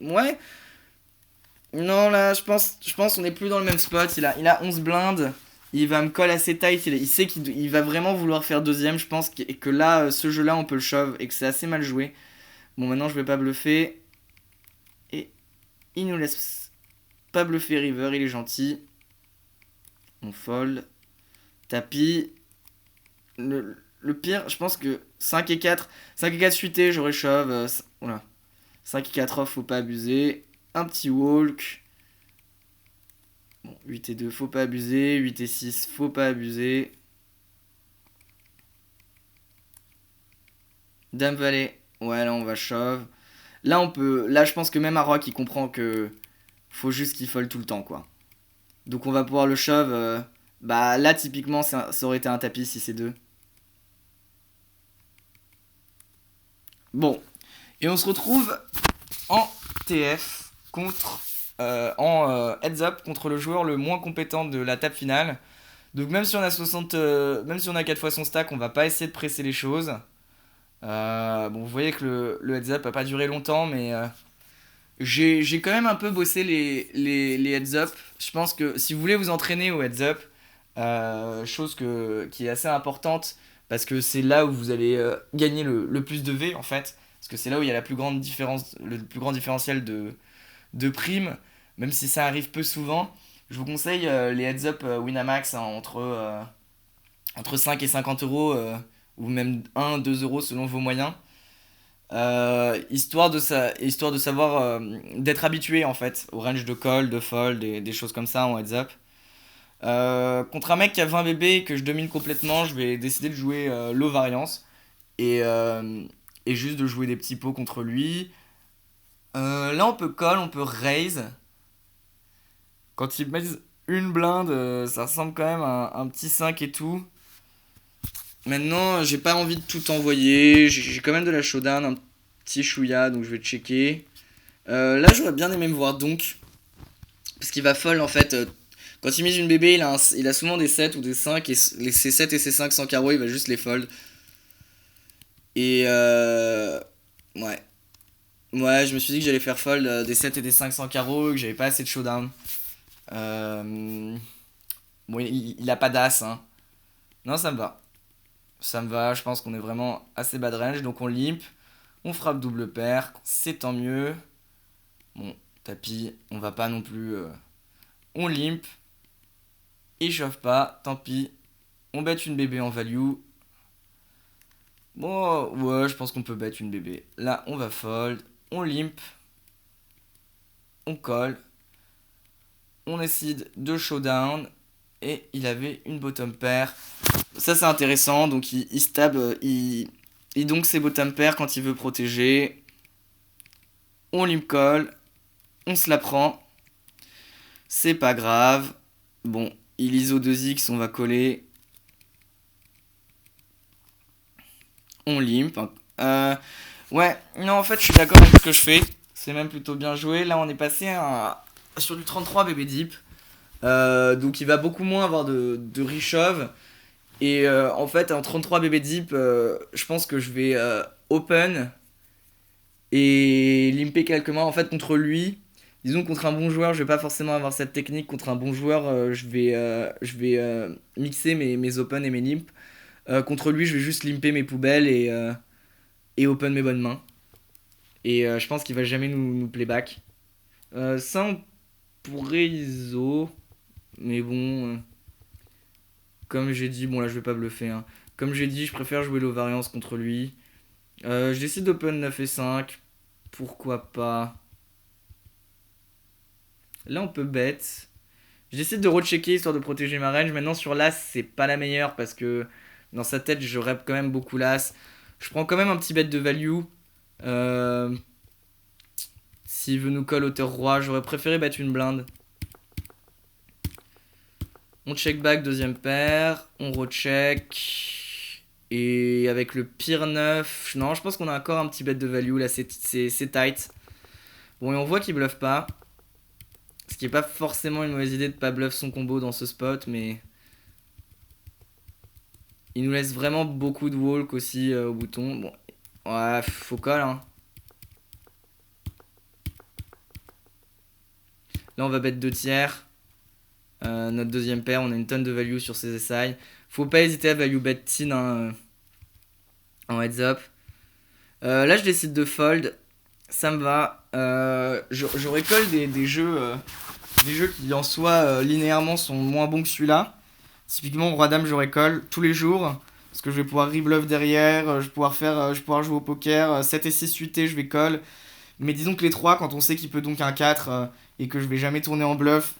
Ouais. Non, là, je pense qu'on n'est plus dans le même spot. Il a 11 blindes. Il va me coller assez tight. Il sait qu'il va vraiment vouloir faire deuxième. Je pense que là, ce jeu-là, on peut le shove et que c'est assez mal joué. Bon, maintenant, je vais pas bluffer. Et il nous laisse pas bluffer river. Il est gentil. On fold. Tapis. Le pire, je pense que 5 et 4 suité, j'aurais shove. Voilà. 5 et 4 off, faut pas abuser. Un petit walk. 8 et 2, faut pas abuser. 8 et 6, faut pas abuser. Dame valet. Ouais, là on va shove. Là on peut. Là je pense que même Arrock il comprend que faut juste qu'il fold tout le temps quoi. Donc on va pouvoir le shove. Bah là typiquement ça aurait été un tapis si c'est 2. Bon. Et on se retrouve en TF contre. En heads up contre le joueur le moins compétent de la table finale. Donc même si on a 60. Même si on a 4 fois son stack, on va pas essayer de presser les choses. Bon, vous voyez que le heads up a pas duré longtemps, mais j'ai quand même un peu bossé les heads up. Je pense que si vous voulez vous entraîner au heads up, chose qui est assez importante, parce que c'est là où vous allez gagner le plus de V en fait. Parce que c'est là où il y a la plus grande différence, le plus grand différentiel de primes, même si ça arrive peu souvent. Je vous conseille les heads up Winamax hein, entre 5 et 50 euros, ou même 1, 2 euros selon vos moyens. Histoire de savoir, d'être habitué en fait au range de call, de fold, des choses comme ça en heads up. Contre un mec qui a 20 BB et que je domine complètement, je vais décider de jouer low variance et juste de jouer des petits pots contre lui. Là on peut call, on peut raise. Quand il met une blinde, ça ressemble quand même à un petit 5 et tout. Maintenant, j'ai pas envie de tout envoyer. J'ai quand même de la showdown, un petit chouïa, donc je vais checker. Là, j'aurais bien aimé me voir donc. Parce qu'il va fold en fait. Quand il mise une bébé, il a souvent des 7 ou des 5. Et ses 7 et ses 5 sans carreau, il va juste les fold. Et ouais. Ouais, je me suis dit que j'allais faire fold des 7 et des 5 sans carreau. Et que j'avais pas assez de showdown. Bon, il a pas d'as. Hein. Non, ça me va. Ça me va, je pense qu'on est vraiment assez bas de range. Donc on limp, on frappe double paire, c'est tant mieux. Bon, tapis, on va pas non plus. On limp, il chauffe pas, tant pis. On bet une bébé en value. Bon, ouais, je pense qu'on peut bet une bébé. Là, on va fold, on limp, on colle, on décide de showdown. Et il avait une bottom pair. Ça c'est intéressant, donc il stab, il donc ses bottom pair quand il veut protéger. On limp call, on se la prend. C'est pas grave. Bon, il ISO 2x, on va coller. On limp. Ouais, non en fait je suis d'accord avec ce que je fais. C'est même plutôt bien joué. Là on est passé sur du 33 bébé deep. Donc il va beaucoup moins avoir de reshove. Et en fait, en 33 bébé deep, je pense que je vais open et limper quelques mains. En fait, contre lui, disons contre un bon joueur, je vais pas forcément avoir cette technique. Contre un bon joueur, je vais mixer mes open et mes limps. Contre lui, je vais juste limper mes poubelles et open mes bonnes mains. Et je pense qu'il va jamais nous playback. Ça, on pourrait ISO. Mais bon. Comme j'ai dit, bon là je vais pas bluffer. Hein. Comme j'ai dit, je préfère jouer low variance contre lui. Je décide d'open 9 et 5. Pourquoi pas. Là on peut bet. Je décide de rechecker histoire de protéger ma range. Maintenant sur l'as, c'est pas la meilleure parce que dans sa tête, je rêve quand même beaucoup l'as. Je prends quand même un petit bet de value. S'il veut nous call hauteur roi, j'aurais préféré battre une blinde. On check back, deuxième paire. On recheck. Et avec le pire 9. Non, je pense qu'on a encore un petit bet de value. Là, c'est tight. Bon, et on voit qu'il bluffe pas. Ce qui est pas forcément une mauvaise idée de pas bluff son combo dans ce spot. Mais il nous laisse vraiment beaucoup de walk aussi au bouton. Bon, ouais, faut call. Hein. Là, on va bet 2 tiers. Notre deuxième paire, on a une tonne de value sur ces SI. Faut pas hésiter à value bet tin hein, en heads up. Là, je décide de fold. Ça me va. Je récolte des jeux qui en soi linéairement sont moins bons que celui-là. Typiquement, Roi Dame, je récolte tous les jours. Parce que je vais pouvoir rebluff derrière. Je vais pouvoir jouer au poker. 7 et 6 suités, je vais call. Mais disons que les 3, quand on sait qu'il peut donc un 4 et que je vais jamais tourner en bluff,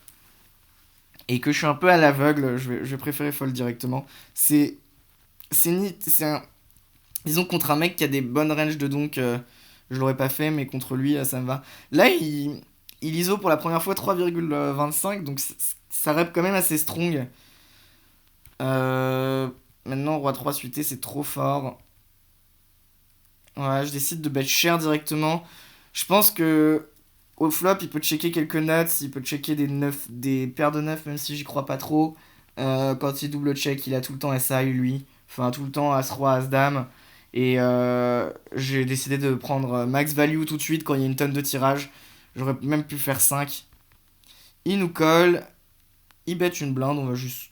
et que je suis un peu à l'aveugle, je vais préférer fold directement. C'est un... Disons que contre un mec qui a des bonnes ranges de donk, je l'aurais pas fait, mais contre lui, ça me va. Là, il ISO pour la première fois 3,25, donc ça rep quand même assez strong. Euh, Maintenant, roi 3 suité, c'est trop fort. Ouais, je décide de bet cher directement. Je pense que au flop, il peut checker quelques nuts, il peut checker des paires de 9 même si j'y crois pas trop. Quand il double check, il a tout le temps SI lui. Enfin, tout le temps As-Roi, As-Dame. Et j'ai décidé de prendre max value tout de suite quand il y a une tonne de tirage. J'aurais même pu faire 5. Il nous colle. Il bet une blinde, on va juste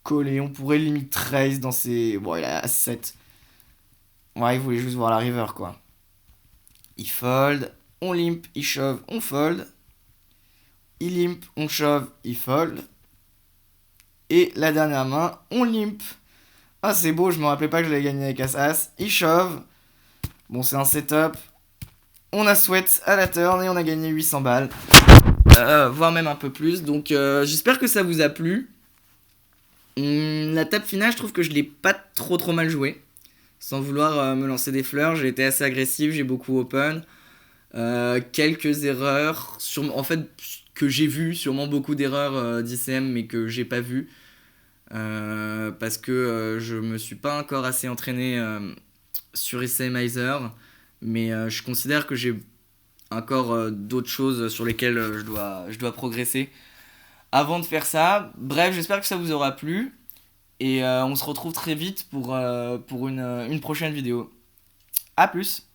coller. On pourrait limite 13 dans ses. Bon, il a 7. Ouais, il voulait juste voir la river quoi. Il fold. On limp, il shove, on fold. Il limp, on shove, il fold. Et la dernière main, on limp. Ah, c'est beau, je me rappelais pas que je l'avais gagné avec As-As. Il shove. Bon, c'est un setup. On a sweat à la turn et on a gagné 800 balles. Voire même un peu plus. Donc, j'espère que ça vous a plu. La table finale, je trouve que je l'ai pas trop mal joué. Sans vouloir me lancer des fleurs, j'ai été assez agressif, j'ai beaucoup open. Quelques erreurs, en fait, que j'ai vu, sûrement beaucoup d'erreurs d'ICM, mais que j'ai pas vu. Parce que je me suis pas encore assez entraîné sur ICMizer, mais je considère que j'ai encore d'autres choses sur lesquelles je dois progresser avant de faire ça. Bref, j'espère que ça vous aura plu et on se retrouve très vite pour une prochaine vidéo. A plus.